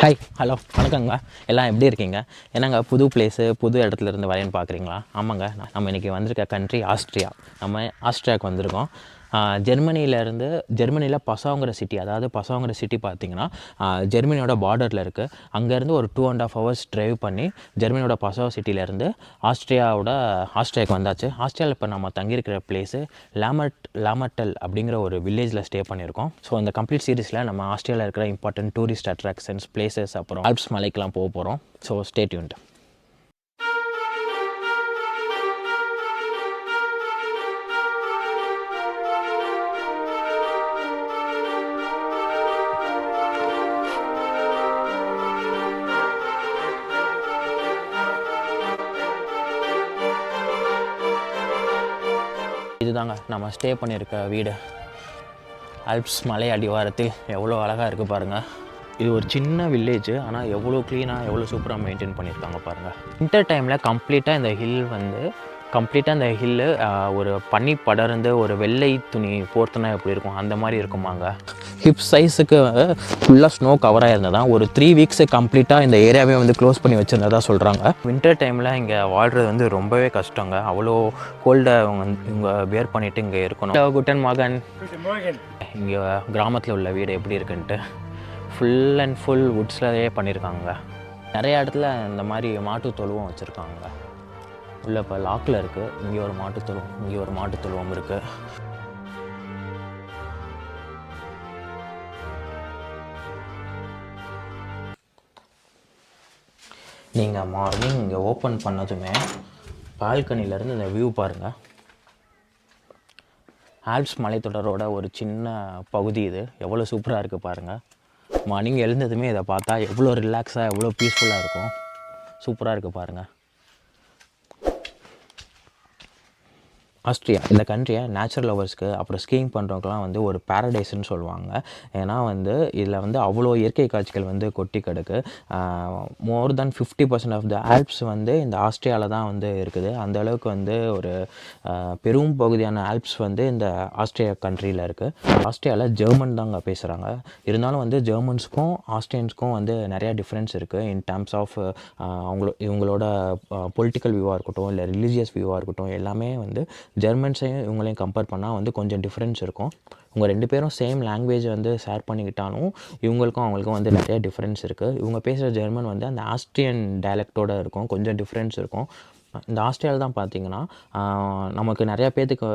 Hi hello வணக்கங்க. எல்லாம் எப்படி இருக்கீங்க? என்னங்க புது பிளேஸு புது இடத்துல இருந்து வரேன்னு பார்க்குறீங்களா? ஆமாங்க, நம்ம இன்றைக்கி வந்திருக்க கண்ட்ரி ஆஸ்ட்ரியா. நம்ம ஆஸ்ட்ரியாவுக்கு வந்திருக்கோம். ஜெர்மனியில் பசாங்கிற சிட்டி, அதாவது பசாங்கிற சிட்டி பார்த்திங்கன்னா ஜெர்மனியோட பார்டரில் இருக்குது. அங்கேருந்து ஒரு 2.5 hours ட்ரைவ் பண்ணி ஜெர்மனியோட பசாவ் சிட்டியிலேருந்து ஆஸ்ட்ரியாவுக்கு வந்தாச்சு. ஆஸ்ட்ரியாவில் இப்போ நம்ம தங்கியிருக்கிற பிளேஸு லாமர்டல் அப்படிங்கிற ஒரு வில்லேஜில் ஸ்டே பண்ணியிருக்கோம். ஸோ இந்த கம்ப்ளீட் சீரீஸில் நம்ம ஆஸ்ட்ரியாவில் இருக்கிற இம்பார்ட்டன்ட் டூரிஸ்ட் அட்ராக்ஷன்ஸ், பிளேசஸ், அப்புறம் ஆல்ப்ஸ் மலைக்கெலாம் போக போகிறோம். So stay tuned. இதுதாங்க நம்ம ஸ்டே பண்ணியிருக்க வீடு. ஆல்ப்ஸ் மலை அடிவாரத்தில் எவ்வளோ அழகாக இருக்குது பாருங்கள். இது ஒரு சின்ன வில்லேஜ், ஆனால் எவ்வளோ க்ளீனாக எவ்வளோ சூப்பராக மெயின்டைன் பண்ணியிருக்காங்க பாருங்கள். வின்டர் டைமில் கம்ப்ளீட்டாக இந்த ஹில்லு ஒரு பனி படர்ந்து ஒரு வெள்ளை துணி போர்த்துனா எப்படி இருக்கும் அந்த மாதிரி இருக்குமாங்க. ஹிப் சைஸுக்கு ஃபுல்லாக ஸ்னோ கவராக இருந்ததான். ஒரு 3 weeks கம்ப்ளீட்டாக இந்த ஏரியாவே வந்து க்ளோஸ் பண்ணி வச்சுருந்ததா சொல்கிறாங்க. வின்டர் டைமில் இங்கே வாழ்கிறது வந்து ரொம்பவே கஷ்டங்க. அவ்வளோ கோல்டை இவங்க வேர் பண்ணிவிட்டு இங்கே இருக்கணும். குட்டன் மகன், இங்கே கிராமத்தில் உள்ள வீடு எப்படி இருக்குன்ட்டு ஃபுல் அண்ட் ஃபுல் வுட்ஸ்லேயே பண்ணியிருக்காங்க. நிறைய இடத்துல இந்த மாதிரி மாட்டு தொழுவம் வச்சுருக்காங்க. உள்ள இப்போ லாக்கில் இருக்குது. இங்கே ஒரு மாட்டு தொழுவம் இருக்குது. நீங்கள் மார்னிங் இங்கே ஓப்பன் பண்ணதுமே பால்கனிலேருந்து இந்த வியூ பாருங்கள். ஆல்ப்ஸ் மலைத்தொடரோட ஒரு சின்ன பகுதி இது. எவ்வளோ சூப்பராக இருக்குது பாருங்கள். மார்னிங் எழுந்ததுமே இதை பார்த்தா எவ்வளோ ரிலாக்ஸாக எவ்வளோ பீஸ்ஃபுல்லாக இருக்கும். சூப்பராக இருக்குது பாருங்கள். ஆஸ்ட்ரியா இந்த கண்ட்ரியை நேச்சுரல் லவர்ஸ்க்கு அப்புறம் ஸ்கீயிங் பண்ணுறவங்கலாம் வந்து ஒரு பேரடைஸ்ன்னு சொல்லுவாங்க. ஏன்னா வந்து இதில் வந்து அவ்வளோ இயற்கை காட்சிகள் வந்து கொட்டி கிடக்கு. மோர் தென் 50% ஆஃப் த ஆல்ப்ஸ் வந்து இந்த ஆஸ்ட்ரியாவில் தான் வந்து இருக்குது. அந்த அளவுக்கு வந்து ஒரு பெரும் பகுதியான ஆல்ப்ஸ் வந்து இந்த ஆஸ்ட்ரியா கண்ட்ரியில் இருக்குது. ஆஸ்ட்ரியாவில் ஜெர்மன் தாங்க பேசுகிறாங்க. இருந்தாலும் வந்து ஜெர்மன்ஸுக்கும் ஆஸ்ட்ரியன்ஸுக்கும் வந்து நிறையா டிஃப்ரென்ஸ் இருக்குது இன் டேர்ம்ஸ் ஆஃப் இவங்களோட பொலிட்டிக்கல் வியூவாக இருக்கட்டும், இல்லை ரிலீஜியஸ் வியூவாக இருக்கட்டும், எல்லாமே வந்து ஜெர்மன்ஸையும் இவங்களையும் கம்பேர் பண்ணால் வந்து கொஞ்சம் டிஃப்ரென்ஸ் இருக்கும். இவங்க 2 பேரும் சேம் லாங்குவேஜ் வந்து ஷேர் பண்ணிக்கிட்டாலும் அவங்களுக்கும் வந்து நிறைய டிஃப்ரென்ஸ் இருக்குது. இவங்க பேசுகிற ஜெர்மன் வந்து அந்த ஆஸ்ட்ரியன் டயலெக்டோடு இருக்கும், கொஞ்சம் டிஃப்ரென்ஸ் இருக்கும். இந்த ஆஸ்ட்ரியாவில் தான் பார்த்தீங்கன்னா நமக்கு நிறையா பேர்த்துக்கு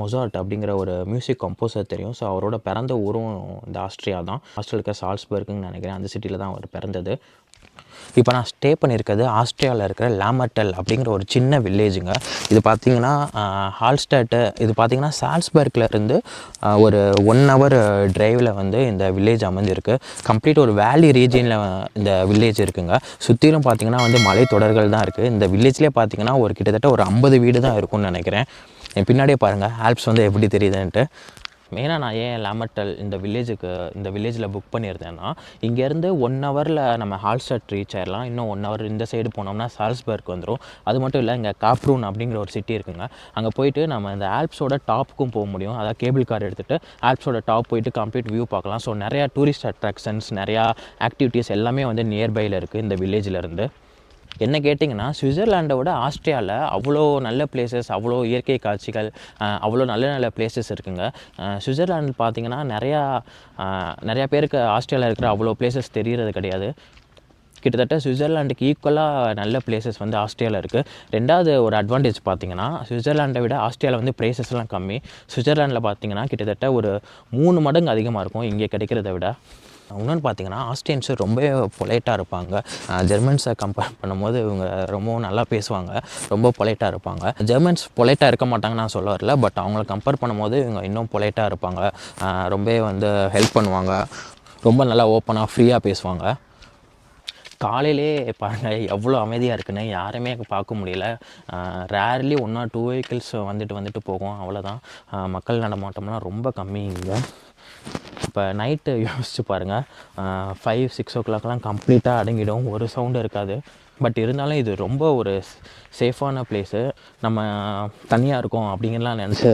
மொசார்ட் அப்படிங்கிற ஒரு மியூசிக் கம்போசர் தெரியும். ஸோ அவரோட பிறந்த ஊரும் இந்த ஆஸ்ட்ரியா தான். ஆஸ்ட்ரியாவுக்கு சால்ஸ்பர்க்குன்னு நினைக்கிறேன். அந்த சிட்டியில் தான் அவர் பிறந்தது. இப்போ நான் ஸ்டே பண்ணியிருக்கிறது ஆஸ்ட்ரியாவில் இருக்கிற லாமர்டல் அப்படிங்கிற ஒரு சின்ன வில்லேஜுங்க. இது பார்த்திங்கன்னா ஹால்ஸ்டாட்டு, இது பார்த்திங்கன்னா சால்ஸ்பர்க்லேருந்து ஒரு 1 hour டிரைவில் வந்து இந்த வில்லேஜ் அமைஞ்சிருக்கு. கம்ப்ளீட் ஒரு வேலி ரீஜனில் இந்த வில்லேஜ் இருக்குங்க. சுற்றிலும் பார்த்திங்கன்னா வந்து மலை தொடர்கள் தான் இருக்குது. இந்த வில்லேஜ்லேயே பார்த்திங்கன்னா கிட்டத்தட்ட ஒரு 50 வீடு தான் இருக்கும்னு நினைக்கிறேன். என் பின்னாடியே பாருங்கள் ஆல்ப்ஸ் வந்து எப்படி தெரியுதுன்ட்டு. மெயினாக நான் ஏன் லாமர்டல் இந்த வில்லேஜில் புக் பண்ணியிருந்தேன்னா, இங்கேருந்து 1 hourல நம்ம ஹால்ஸ்டாட் ரீச் ஆயிடலாம். இன்னும் 1 hour இந்த சைடு போனோம்னா சால்ஸ்பர்க் வந்துடும். அது மட்டும் இல்லை, இங்கே காப்ரூன் அப்படிங்கிற ஒரு சிட்டி இருக்குங்க. அங்கே போயிட்டு நம்ம இந்த ஆல்ப்ஸோட டாப்புக்கும் போக முடியும். அதாவது கேபிள் கார் எடுத்துகிட்டு ஆல்ப்ஸோட டாப் போயிட்டு கம்ப்ளீட் வியூ பார்க்கலாம். ஸோ நிறையா டூரிஸ்ட் அட்ராக்ஷன்ஸ், நிறையா ஆக்டிவிட்டீஸ் எல்லாமே வந்து நியர்பையில் இருக்குது இந்த வில்லேஜிலேருந்து. என்ன கேட்டிங்கன்னா, சுவிட்சர்லாண்டை விட ஆஸ்ட்ரியாவில் அவ்வளோ நல்ல பிளேசஸ், அவ்வளோ இயற்கை காட்சிகள், அவ்வளோ நல்ல பிளேசஸ் இருக்குங்க. சுவிட்சர்லாண்டில் பார்த்திங்கன்னா நிறையா பேருக்கு ஆஸ்ட்ரியாவில் இருக்கிற அவ்வளோ பிளேசஸ் தெரிகிறது கிடையாது. கிட்டத்தட்ட சுவிட்சர்லாண்டுக்கு ஈக்குவலாக நல்ல பிளேசஸ் வந்து ஆஸ்ட்ரியாவில் இருக்குது. ரெண்டாவது ஒரு அட்வான்டேஜ் பார்த்திங்கன்னா, சுவிட்சர்லாண்டை விட ஆஸ்ட்ரியாவில் வந்து ப்ரைஸஸ்லாம் கம்மி. சுவிட்சர்லாண்டில் பார்த்திங்கன்னா கிட்டத்தட்ட ஒரு 3 மடங்கு அதிகமாக இருக்கும் இங்கே கிடைக்கிறத விட. இன்னொன்று பார்த்திங்கன்னா, ஆஸ்ட்ரியன்ஸு ரொம்ப பொலைட்டாக இருப்பாங்க. ஜெர்மன்ஸை கம்பேர் பண்ணும்போது இவங்க ரொம்பவும் நல்லா பேசுவாங்க, ரொம்ப பொலைட்டாக இருப்பாங்க. ஜெர்மன்ஸ் பொலைட்டாக இருக்க மாட்டாங்கன்னு நான் சொல்ல வரல, பட் அவங்கள கம்பேர் பண்ணும்போது இவங்க இன்னும் பொலைட்டாக இருப்பாங்க. ரொம்ப வந்து ஹெல்ப் பண்ணுவாங்க, ரொம்ப நல்லா ஓப்பனாக ஃப்ரீயாக பேசுவாங்க. காலையிலே பாருங்கள் எவ்வளோ அமைதியாக இருக்குன்னு யாருமே பார்க்க முடியல. ரேர்லி 1 or 2 vehicles வந்துட்டு போகும், அவ்வளோதான். மக்கள் நடமாட்டம்லாம் ரொம்ப கம்மி இங்கே. இப்போ நைட்டு யோசிச்சு பாருங்கள், 5-6 o'clockலாம் கம்ப்ளீட்டாக அடங்கிடும், ஒரு சவுண்டு இருக்காது. பட் இருந்தாலும் இது ரொம்ப ஒரு சேஃபான பிளேஸு. நம்ம தனியாக இருக்கோம் அப்படிங்கலாம் நினச்சி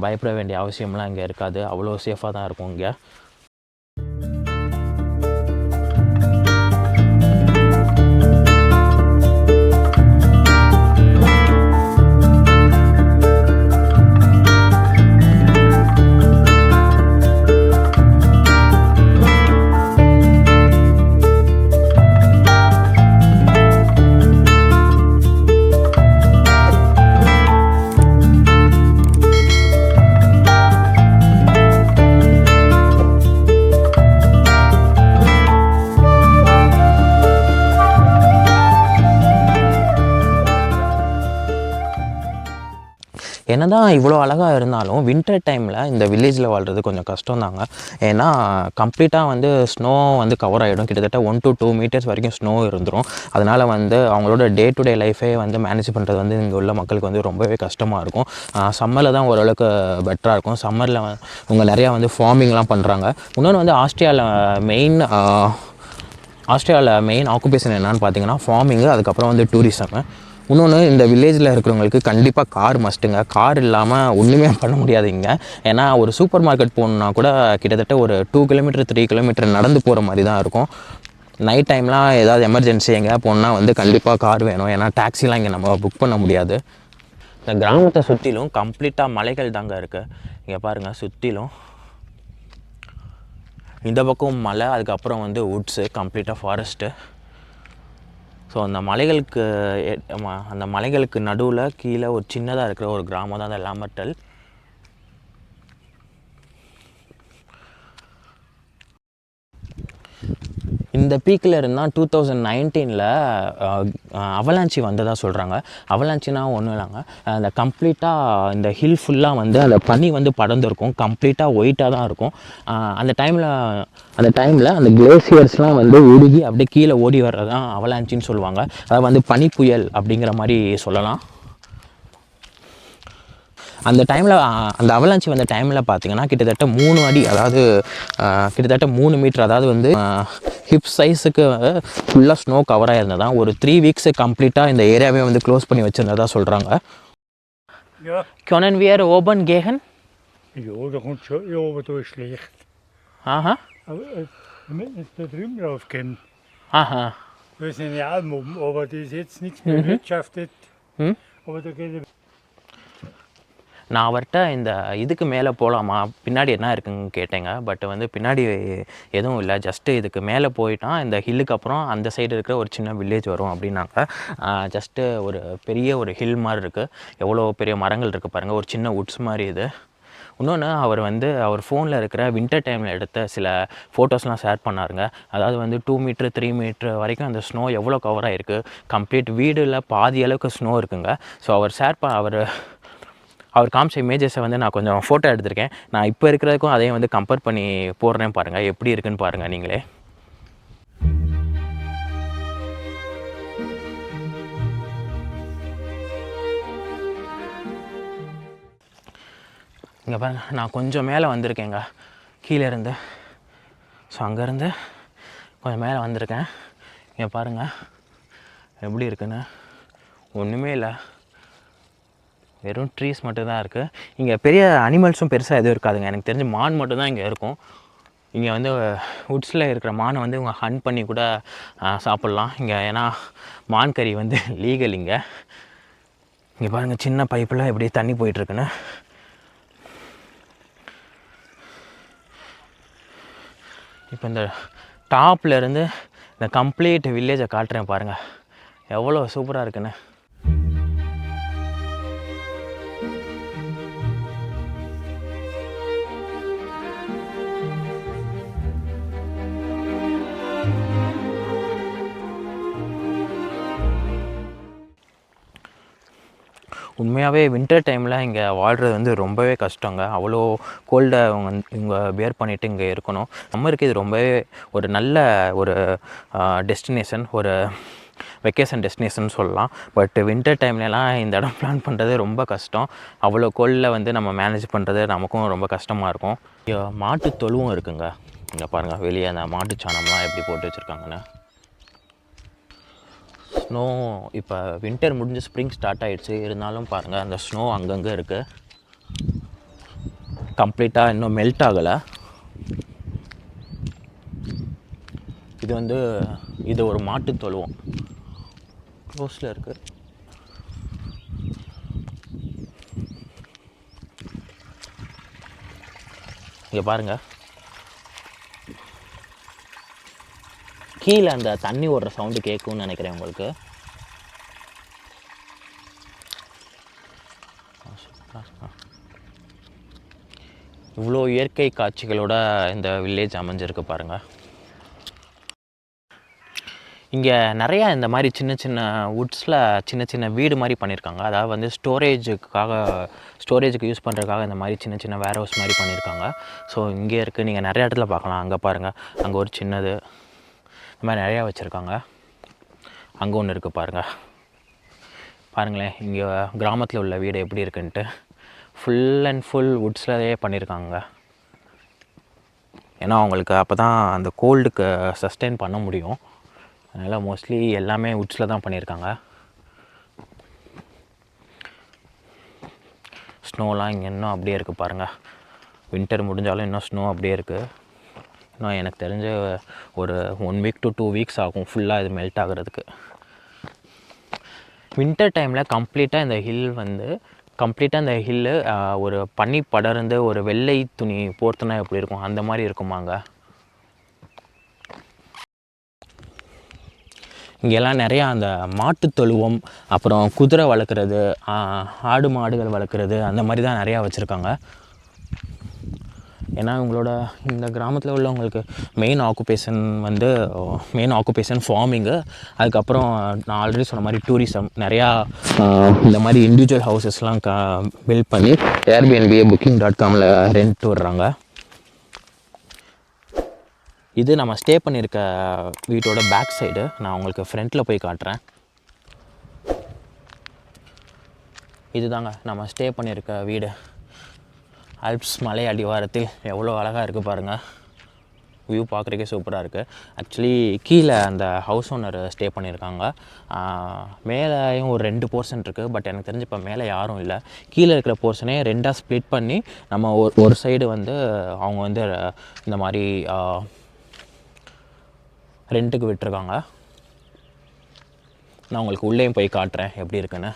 பயப்பட வேண்டிய அவசியம்லாம் இங்கே இருக்காது. அவ்வளோ சேஃபாக தான் இருக்கும் இங்கே. என்ன தான் இவ்வளோ அழகாக இருந்தாலும் வின்டர் டைமில் இந்த வில்லேஜில் வாழ்கிறது கொஞ்சம் கஷ்டம் தாங்க. ஏன்னா கம்ப்ளீட்டாக வந்து ஸ்னோ வந்து கவர் ஆகிடும். கிட்டத்தட்ட 1 to 2 மீட்டர்ஸ் வரைக்கும் ஸ்னோ இருந்துடும். அதனால் வந்து அவங்களோட டே டு டே லைஃபே வந்து மேனேஜ் பண்ணுறது வந்து இங்கே உள்ள மக்களுக்கு வந்து ரொம்பவே கஷ்டமாக இருக்கும். சம்மரில் தான் ஓரளவுக்கு பெட்டராக இருக்கும். சம்மரில் இவங்க நிறையா வந்து ஃபார்மிங்லாம் பண்ணுறாங்க. இன்னொன்று வந்து ஆஸ்திரேலியாவில் மெயின் ஆக்குபேஷன் என்னென்னு பார்த்தீங்கன்னா ஃபார்மிங்கு, அதுக்கப்புறம் வந்து டூரிசம். இன்னொன்று இந்த வில்லேஜில் இருக்கிறவங்களுக்கு கண்டிப்பாக கார் மஸ்ட்டுங்க. கார் இல்லாமல் ஒன்றுமே பண்ண முடியாது இங்கே. ஏன்னா ஒரு சூப்பர் மார்க்கெட் போகணுன்னா கூட கிட்டத்தட்ட ஒரு 2 கிலோமீட்டர் 3 கிலோமீட்டர் நடந்து போகிற மாதிரி தான் இருக்கும். நைட் டைம்லாம் ஏதாவது எமர்ஜென்சி எங்கேயா போகணுன்னா வந்து கண்டிப்பாக கார் வேணும். ஏன்னா டாக்ஸிலாம் இங்கே நம்ம புக் பண்ண முடியாது. இந்த கிராமத்தை சுற்றிலும் கம்ப்ளீட்டாக மலைகள் தாங்க இருக்குது. இங்கே பாருங்கள், சுற்றிலும் இந்த பக்கம் மலை, அதுக்கப்புறம் வந்து வுட்ஸு, கம்ப்ளீட்டாக ஃபாரஸ்ட்டு. ஸோ அந்த மலைகளுக்கு நடுவில் கீழே ஒரு சின்னதாக இருக்கிற ஒரு கிராமம் தான் அந்த லாமர்டல். இந்த பீக்கில் இருந்தால் 2019 அவலாஞ்சி வந்ததாக சொல்கிறாங்க. அவலாஞ்சினா ஒன்றும் இல்லைங்க, அந்த கம்ப்ளீட்டாக இந்த ஹில் ஃபுல்லாக வந்து அந்த பனி வந்து படர்ந்துருக்கும். கம்ப்ளீட்டாக ஒயிட்டாக தான் இருக்கும். அந்த டைமில் அந்த கிளேசியர்ஸ்லாம் வந்து உருகி அப்படியே கீழே ஓடி வர்றது தான் அவலாஞ்சின்னு சொல்லுவாங்க. அதாவது வந்து பனி புயல் அப்படிங்கிற மாதிரி சொல்லலாம். அந்த டைமில் அந்த அவலாஞ்சி வந்த டைமில் பார்த்திங்கன்னா கிட்டத்தட்ட 3 அடி, அதாவது கிட்டத்தட்ட 3 மீட்டர், அதாவது வந்து ஹிப் சைஸுக்கு ஃபுல்லாக ஸ்னோ கவர் ஆகிருந்ததான். ஒரு 3 வீக்ஸு கம்ப்ளீட்டாக இந்த ஏரியாவே வந்து க்ளோஸ் பண்ணி வச்சுருந்ததா சொல்கிறாங்க. Können wir oben gehen? Ja, da kommt schon, ja, aber da ist schlecht. Aha. Aber wir müssen jetzt da drüben raufgehen. Aha. Wir sind ja auch oben, aber das ist jetzt nichts bewirtschaftet. Aber da geht நான் அவர்கிட்ட இந்த இதுக்கு மேலே போகலாமா, பின்னாடி என்ன இருக்குன்னு கேட்டேங்க. பட் வந்து பின்னாடி எதுவும் இல்லை, ஜஸ்ட்டு இதுக்கு மேலே போயிட்டான் இந்த ஹில்லுக்கு அப்புறம் அந்த சைடு இருக்கிற ஒரு சின்ன வில்லேஜ் வரும் அப்படின்னாங்க. ஜஸ்ட்டு ஒரு பெரிய ஒரு ஹில் மாதிரி இருக்குது. எவ்வளோ பெரிய மரங்கள் இருக்குது பாருங்கள், ஒரு சின்ன வுட்ஸ் மாதிரி இது. இன்னொன்று அவர் ஃபோனில் இருக்கிற வின்டர் டைமில் எடுத்த சில ஃபோட்டோஸ்லாம் ஷேர் பண்ணாருங்க. அதாவது வந்து 2 மீட்ரு 3 மீட்ரு வரைக்கும் அந்த ஸ்னோ எவ்வளோ கவர் ஆகிருக்கு. கம்ப்ளீட் வீடில் பாதி அளவுக்கு ஸ்னோ இருக்குங்க. ஸோ அவர் காமிச்ச இமேஜஸை வந்து நான் கொஞ்சம் ஃபோட்டோ எடுத்திருக்கேன். நான் இப்போ இருக்கிறதுக்கும் அதையும் வந்து கம்பேர் பண்ணி போடுறேன் பாருங்கள், எப்படி இருக்குன்னு பாருங்கள் நீங்களே. இங்கே பாருங்கள், நான் கொஞ்சம் மேலே வந்திருக்கேங்க கீழே இருந்து. ஸோ அங்கேருந்து கொஞ்சம் மேலே வந்திருக்கேன். இங்கே பாருங்கள் எப்படி இருக்குன்னு. ஒன்றுமே இல்லை, வெறும் ட்ரீஸ் மட்டும்தான் இருக்குது. இங்கே பெரிய அனிமல்ஸும் பெருசாக எதுவும் இருக்காதுங்க. எனக்கு தெரிஞ்ச மான் மட்டும்தான் இங்கே இருக்கும். இங்கே வந்து வுட்ஸில் இருக்கிற மானை வந்து இவங்க ஹண்ட் பண்ணி கூட சாப்பிட்லாம் இங்கே. ஏன்னா மான் கறி வந்து லீகல் இங்கே. இங்கே பாருங்கள், சின்ன பைப்பில் எப்படி தண்ணி போயிட்டுருக்குன்னு. இப்போ இந்த டாப்லேருந்து இந்த கம்ப்ளீட் வில்லேஜை காட்டுறேன் பாருங்கள், எவ்வளோ சூப்பராக இருக்குன்னு. உண்மையாகவே வின்டர் டைமில் இங்கே வாழ்கிறது வந்து ரொம்பவே கஷ்டங்க. அவ்வளோ கோல்டை இவங்க பியர் பண்ணிவிட்டு இங்கே இருக்கணும். சம்மருக்கு இது ரொம்பவே ஒரு நல்ல ஒரு டெஸ்டினேஷன், ஒரு வெக்கேஷன் டெஸ்டினேஷன் சொல்லலாம். பட் வின்டர் டைம்லலாம் இந்த இடம் பிளான் பண்ணுறது ரொம்ப கஷ்டம். அவ்வளோ கோல்டில் வந்து நம்ம மேனேஜ் பண்ணுறது நமக்கும் ரொம்ப கஷ்டமாக இருக்கும். மாட்டு தொழுவும் இருக்குங்க. இங்கே பாருங்கள், வெளியே அந்த மாட்டு சாணம்லாம் எப்படி போட்டு வச்சுருக்காங்கன்னு. ஸ்னோ இப்போ வின்டர் முடிஞ்சு ஸ்ப்ரிங் ஸ்டார்ட் ஆகிடுச்சு. இருந்தாலும் பாருங்கள், அந்த ஸ்னோ அங்கங்கே இருக்குது. கம்ப்ளீட்டாக இன்னும் மெல்ட் ஆகலை. இது ஒரு மாட்டு தொழுவம், க்ளோஸில் இருக்குது. இங்கே பாருங்கள், கீழே அந்த தண்ணி ஓடுற சவுண்டு கேட்கும்னு நினைக்கிறேன் உங்களுக்கு. இவ்வளோ இயற்கை காட்சிகளோட இந்த வில்லேஜ் அமைஞ்சிருக்கு பாருங்கள். இங்கே நிறையா இந்த மாதிரி சின்ன சின்ன வுட்ஸில் சின்ன சின்ன வீடு மாதிரி பண்ணியிருக்காங்க. அதாவது வந்து ஸ்டோரேஜுக்கு யூஸ் பண்ணுறதுக்காக இந்த மாதிரி சின்ன சின்ன வேர் ஹவுஸ் மாதிரி பண்ணியிருக்காங்க. ஸோ இங்கே இருக்குது, நீங்கள் நிறைய இடத்துல பார்க்கலாம். அங்கே பாருங்கள், அங்கே ஒரு சின்னது, இந்த மாதிரி நிறையா வச்சுருக்காங்க. அங்கே ஒன்று இருக்குது பாருங்கள். பாருங்களேன் இங்கே கிராமத்தில் உள்ள வீடு எப்படி இருக்குன்ட்டு. ஃபுல் அண்ட் ஃபுல் வுட்ஸ்லேயே பண்ணியிருக்காங்க. ஏன்னா அவங்களுக்கு அப்போ தான் அந்த கோல்டுக்கு சஸ்டெயின் பண்ண முடியும். அதனால் மோஸ்ட்லி எல்லாமே வுட்ஸில் தான் பண்ணியிருக்காங்க. ஸ்னோலாம் இங்கே இன்னும் அப்படியே இருக்குது பாருங்கள். வின்டர் முடிஞ்சாலும் இன்னும் ஸ்னோ அப்படியே இருக்குது. இன்னும் எனக்கு தெரிஞ்ச ஒரு 1 week to 2 weeks ஆகும் ஃபுல்லாக இது மெல்ட் ஆகிறதுக்கு. வின்டர் டைமில் கம்ப்ளீட்டாக இந்த ஹில்லு ஒரு பனி படர்ந்து ஒரு வெள்ளை துணி போர்த்துனா எப்படி இருக்கும் அந்த மாதிரி இருக்குமாங்க. இங்கெல்லாம் நிறையா அந்த மாட்டு தொழுவம், அப்புறம் குதிரை வளர்க்குறது, ஆடு மாடுகள் வளர்க்குறது, அந்த மாதிரி தான் நிறையா வச்சுருக்காங்க. ஏன்னா இவங்களோட இந்த கிராமத்தில் உள்ளவங்களுக்கு மெயின் ஆக்குபேஷன் ஃபார்மிங்கு. அதுக்கப்புறம் நான் ஆல்ரெடி சொன்ன மாதிரி டூரிசம். நிறையா இந்த மாதிரி இண்டிவிஜுவல் ஹவுசஸ்லாம் பில்ட் பண்ணி ஏர்பிஎன்பி booking.comல ரெண்ட் விடுறாங்க. இது நம்ம ஸ்டே பண்ணியிருக்க வீட்டோட பேக் சைடு. நான் உங்களுக்கு ஃப்ரண்ட்டில் போய் காட்டுறேன். இதுதாங்க நம்ம ஸ்டே பண்ணியிருக்க வீடு. ஆல்ப்ஸ் மலை அடிவாரத்தில் எவ்வளோ அழகாக இருக்குது பாருங்கள். வியூ பார்க்குறக்கே சூப்பராக இருக்குது. ஆக்சுவலி கீழே அந்த ஹவுஸ் ஓனர் ஸ்டே பண்ணியிருக்காங்க. மேலேயும் ஒரு 2 போர்ஷன் இருக்குது. பட் எனக்கு தெரிஞ்சு இப்போ மேலே யாரும் இல்லை. கீழே இருக்கிற போர்ஷனே 2ஆக ஸ்ப்ளிட் பண்ணி நம்ம ஒரு சைடு வந்து அவங்க வந்து இந்த மாதிரி ரெண்ட்டுக்கு விட்டுருக்காங்க. நான் உங்களுக்கு உள்ளேயும் போய் காட்டுறேன் எப்படி இருக்குன்னு.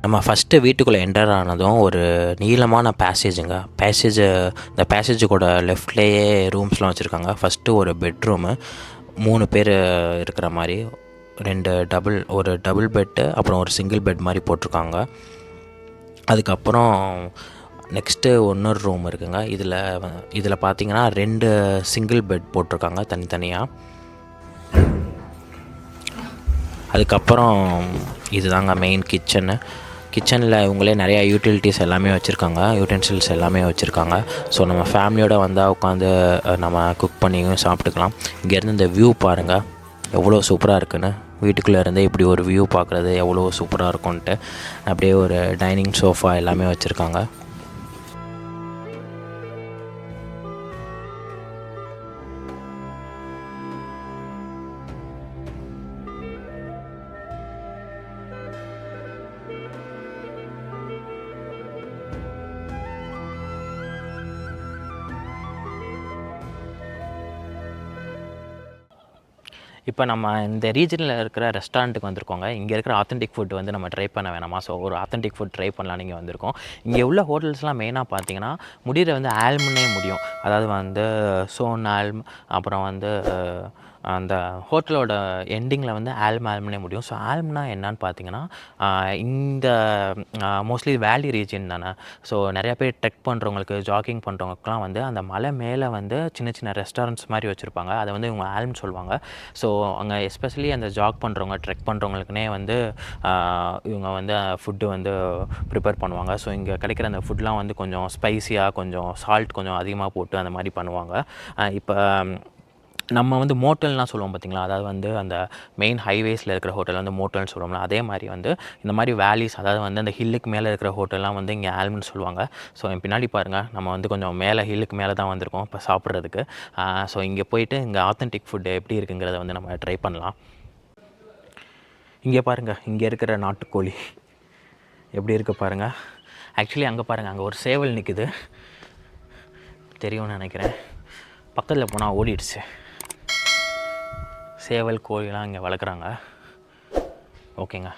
நம்ம ஃபஸ்ட்டு வீட்டுக்குள்ளே என்டர் ஆனதும் ஒரு நீளமான பேசேஜுங்க. இந்த பேசேஜுக்கூட லெஃப்ட்லேயே ரூம்ஸ்லாம் வச்சுருக்காங்க. ஃபஸ்ட்டு ஒரு பெட்ரூமு, 3 பேர் இருக்கிற மாதிரி, ஒரு டபுள் பெட்டு, அப்புறம் ஒரு சிங்கிள் பெட் மாதிரி போட்டிருக்காங்க. அதுக்கப்புறம் நெக்ஸ்ட்டு இன்னொரு ரூம் இருக்குங்க. இதில் பார்த்தீங்கன்னா 2 சிங்கிள் பெட் போட்டிருக்காங்க தனித்தனியாக. அதுக்கப்புறம் இதுதாங்க மெயின் கிச்சனில் இவங்களே நிறையா யூட்டிலிட்டிஸ் எல்லாமே யூட்டென்சில்ஸ் எல்லாமே வச்சுருக்காங்க. ஸோ நம்ம ஃபேமிலியோடு வந்தால் உட்காந்து நம்ம குக் பண்ணியும் சாப்பிட்டுக்கலாம். இங்கேருந்து இந்த வியூ பாருங்கள் எவ்வளோ சூப்பராக இருக்குன்னு. வீட்டுக்குள்ளே இருந்து இப்படி ஒரு வியூ பார்க்குறது எவ்வளோ சூப்பராக இருக்கும்ன்ட்டு. அப்படியே ஒரு டைனிங் சோஃபா எல்லாமே வச்சுருக்காங்க. இப்போ நம்ம இந்த ரீஜனில் இருக்கிற ரெஸ்டாரண்ட்டுக்கு வந்திருக்கோங்க. இங்கே இருக்கிற ஆத்தென்டிக் ஃபுட் வந்து நம்ம ட்ரை பண்ண வேணாமா? ஸோ ஒரு ஆத்தென்டிக் ஃபுட் ட்ரை பண்ணலாம் நீங்கள் வந்திருக்கோம். இங்கே உள்ள ஹோட்டல்ஸ்லாம் மெயினாக பார்த்தீங்கன்னா முடிகிற வந்து ஆல்ம்னே முடியும். அதாவது வந்து சோன் ஆல்ம், அப்புறம் வந்து அந்த ஹோட்டலோட எண்டிங்கில் வந்து ஆல்ம்னே முடியும். ஸோ ஆல்ம்னா என்னன்னு பார்த்தீங்கன்னா இந்த மோஸ்ட்லி வேலி ரீஜன் தானே. ஸோ நிறையா பேர் ட்ரெக் பண்ணுறவங்களுக்கு, ஜாகிங் பண்ணுறவங்களுக்குலாம் வந்து அந்த மலை மேலே வந்து சின்ன சின்ன ரெஸ்டாரண்ட்ஸ் மாதிரி வச்சுருப்பாங்க. அதை வந்து இவங்க ஆல்ம் சொல்லுவாங்க. ஸோ அங்கே எஸ்பெஷலி அந்த ஜாக் பண்ணுறவங்க, ட்ரெக் பண்ணுறவங்களுக்குனே வந்து இவங்க வந்து ஃபுட்டு வந்து ப்ரிப்பேர் பண்ணுவாங்க. ஸோ இங்கே கிடைக்கிற அந்த ஃபுட்லாம் வந்து கொஞ்சம் ஸ்பைஸியாக, கொஞ்சம் சால்ட் கொஞ்சம் அதிகமாக போட்டு அந்த மாதிரி பண்ணுவாங்க. இப்போ நம்ம வந்து மோட்டல்னால் சொல்லுவோம் பார்த்தீங்களா, அதாவது வந்து அந்த மெயின் ஹைவேஸில் இருக்கிற ஹோட்டல் வந்து மோட்டல்னு சொல்லுவோம்ல, அதே மாதிரி வந்து இந்த மாதிரி வேலிஸ், அதாவது வந்து அந்த ஹில்லுக்கு மேலே இருக்கிற ஹோட்டல்லாம் வந்து இங்கே ஆல்ம்னு சொல்லுவாங்க. ஸோ என் பின்னாடி பாருங்கள், நம்ம வந்து கொஞ்சம் மேலே ஹில்லுக்கு மேலே தான் வந்திருக்கோம் இப்போ சாப்பிட்றதுக்கு. ஸோ இங்கே போயிட்டு இங்கே ஆத்தென்டிக் ஃபுட்டு எப்படி இருக்குங்கிறத வந்து நம்ம ட்ரை பண்ணலாம். இங்கே பாருங்கள், இங்கே இருக்கிற நாட்டுக்கோழி எப்படி இருக்குது பாருங்கள். ஆக்சுவலி அங்கே பாருங்கள், அங்கே ஒரு சேவல் நிற்குது, தெரியும்னு நினைக்கிறேன். பக்கத்தில் போனால் ஓடிடுச்சு. சேவல், கோழிலாம் இங்கே வளர்க்குறாங்க. ஓகேங்க,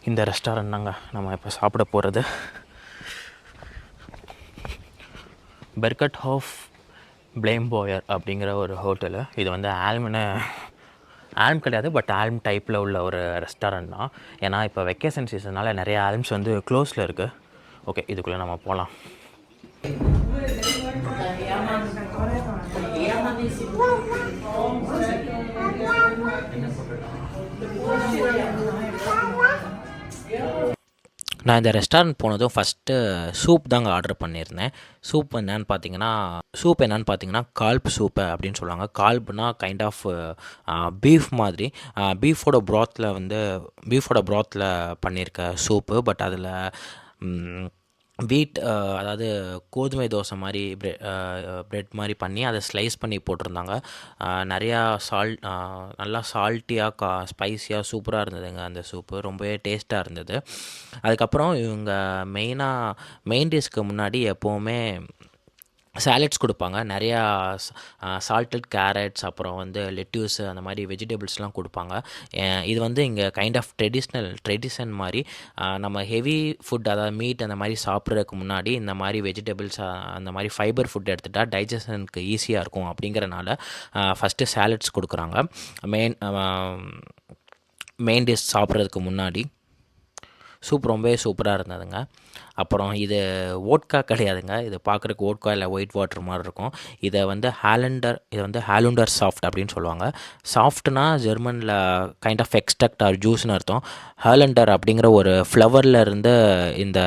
இந்த ரெஸ்டாரண்ட் தாங்க நம்ம இப்போ சாப்பிட போகிறது. பெர்கட் ஹாஃப் பிளேம்போயர் அப்படிங்கிற ஒரு ஹோட்டலு. இது வந்து ஆல்ம்னு ஆல்ம் கிடையாது, பட் ஆல்ம் டைப்பில் உள்ள ஒரு ரெஸ்டாரண்ட் தான். ஏன்னா இப்போ வெக்கேஷன் சீசனால் நிறைய ஆல்ம்ஸ் வந்து க்ளோஸில் இருக்குது. ஓகே, இதுக்குள்ளே நம்ம போகலாம். நான் இந்த ரெஸ்டாரண்ட் போனதும் ஃபஸ்ட்டு சூப் தாங்க ஆர்டர் பண்ணியிருந்தேன். சூப் என்னன்னு பார்த்தீங்கன்னா கால்ப் சூப்பு அப்படின்னு சொல்லுவாங்க. கால்ப்னா கைண்ட் ஆஃப் பீஃப் மாதிரி, பீஃபோட ப்ராத்தில் பண்ணியிருக்க சூப்பு. பட் அதில் வீட் அதாவது கோதுமை தோசை மாதிரி ப்ரெட் மாதிரி பண்ணி அதை ஸ்லைஸ் பண்ணி போட்டிருந்தாங்க. நிறையா நல்லா சால்ட்டியாக ஸ்பைஸியாக சூப்பராக இருந்ததுங்க அந்த சூப்பு. ரொம்பவே டேஸ்ட்டாக இருந்தது. அதுக்கப்புறம் இவங்க மெயின் டிஷ்க்கு முன்னாடி எப்போவுமே சாலட்ஸ் கொடுப்பாங்க. நிறையா சால்டட் கேரட்ஸ், அப்புறம் வந்து லெட்யூஸு, அந்த மாதிரி வெஜிடபிள்ஸ்லாம் கொடுப்பாங்க. இது வந்து இங்கே கைண்ட் ஆஃப் ட்ரெடிஷன் மாதிரி. நம்ம ஹெவி ஃபுட், அதாவது மீட் அந்த மாதிரி சாப்பிட்றதுக்கு முன்னாடி இந்த மாதிரி வெஜிடபிள்ஸ், அந்த மாதிரி ஃபைபர் ஃபுட் எடுத்துகிட்டா டைஜஷனுக்கு ஈஸியாக இருக்கும் அப்படிங்கிறனால ஃபஸ்ட்டு சாலட்ஸ் கொடுக்குறாங்க மெயின் டிஷ் சாப்பிட்றதுக்கு முன்னாடி. சூப் ரொம்பவே சூப்பராக இருந்ததுங்க. அப்புறம் இது வோட்கா கிடையாதுங்க, இது பார்க்குறதுக்கு வோட்கா இல்லை ஒயிட் வாட்டர் மாதிரி இருக்கும். இதை வந்து ஹாலுண்டர் சாஃப்ட் அப்படின்னு சொல்லுவாங்க. சாஃப்ட்னா ஜெர்மனில் கைண்ட் ஆஃப் எக்ஸ்ட்ராக்ட் ஆர் ஜூஸ்னு அர்த்தம். ஹாலண்டர் அப்படிங்கிற ஒரு ஃப்ளவரில் இருந்து இந்த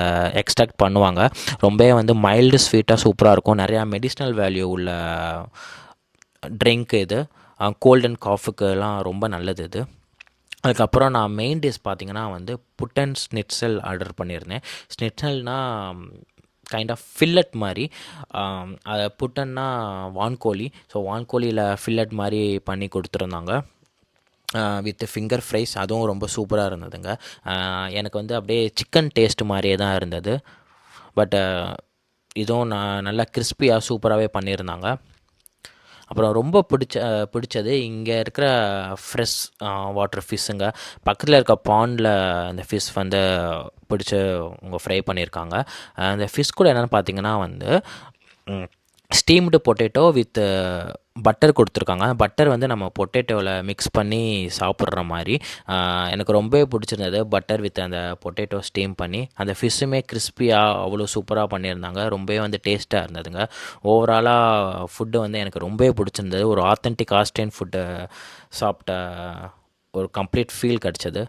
எக்ஸ்ட்ராக்ட் பண்ணுவாங்க. ரொம்பவே வந்து மைல்டு ஸ்வீட்டாக சூப்பராக இருக்கும். நிறையா மெடிசினல் வேல்யூ உள்ள ட்ரிங்க் இது. கோல்ட் அண்ட் காஃபுக்கெல்லாம் ரொம்ப நல்லது இது. அதுக்கப்புறம் நான் மெயின் டிஷ் பார்த்திங்கன்னா வந்து புட்டன் ஸ்னிட்சல் ஆர்டர் பண்ணியிருந்தேன். ஸ்னிட்சல்னால் கைண்ட் ஆஃப் ஃபில்லட் மாதிரி. அதை புட்டன்னா வான்கோழி. ஸோ வான்கோழியில் ஃபில்லட் மாதிரி பண்ணி கொடுத்துருந்தாங்க வித் ஃபிங்கர் ஃப்ரைஸ். அதுவும் ரொம்ப சூப்பராக இருந்ததுங்க. எனக்கு வந்து அப்படியே சிக்கன் டேஸ்ட் மாதிரியே தான் இருந்தது. பட் இதுவும் நல்லா கிறிஸ்பியாக சூப்பராகவே பண்ணியிருந்தாங்க. அப்புறம் ரொம்ப பிடிச்சது இங்கே இருக்கிற ஃப்ரெஷ் வாட்டர் ஃபிஷ்ஷுங்க. பக்கத்தில் இருக்க பாண்டில் அந்த ஃபிஷ் வந்து பிடிச்சி அவங்க ஃப்ரை பண்ணியிருக்காங்க. அந்த ஃபிஷ் கூட என்னென்னு பார்த்தீங்கன்னா வந்து ஸ்டீம்டு பொட்டேட்டோ வித் பட்டர் கொடுத்துருக்காங்க. பட்டர் வந்து நம்ம பொட்டேட்டோவில் மிக்ஸ் பண்ணி சாப்பிட்ற மாதிரி. எனக்கு ரொம்பவே பிடிச்சிருந்தது பட்டர் வித் அந்த பொட்டேட்டோ ஸ்டீம் பண்ணி. அந்த ஃபிஷ்ஷுமே கிறிஸ்பியாக அவ்வளோ சூப்பராக பண்ணியிருந்தாங்க. ரொம்பவே வந்து டேஸ்ட்டாக இருந்ததுங்க. ஓவராலாக ஃபுட்டு வந்து எனக்கு ரொம்பவே பிடிச்சிருந்தது. ஒரு ஆத்தென்டிக் ஆஸ்ட்ரியன் ஃபுட்டு சாப்பிட்ட ஒரு கம்ப்ளீட் ஃபீல் கிடச்சிது.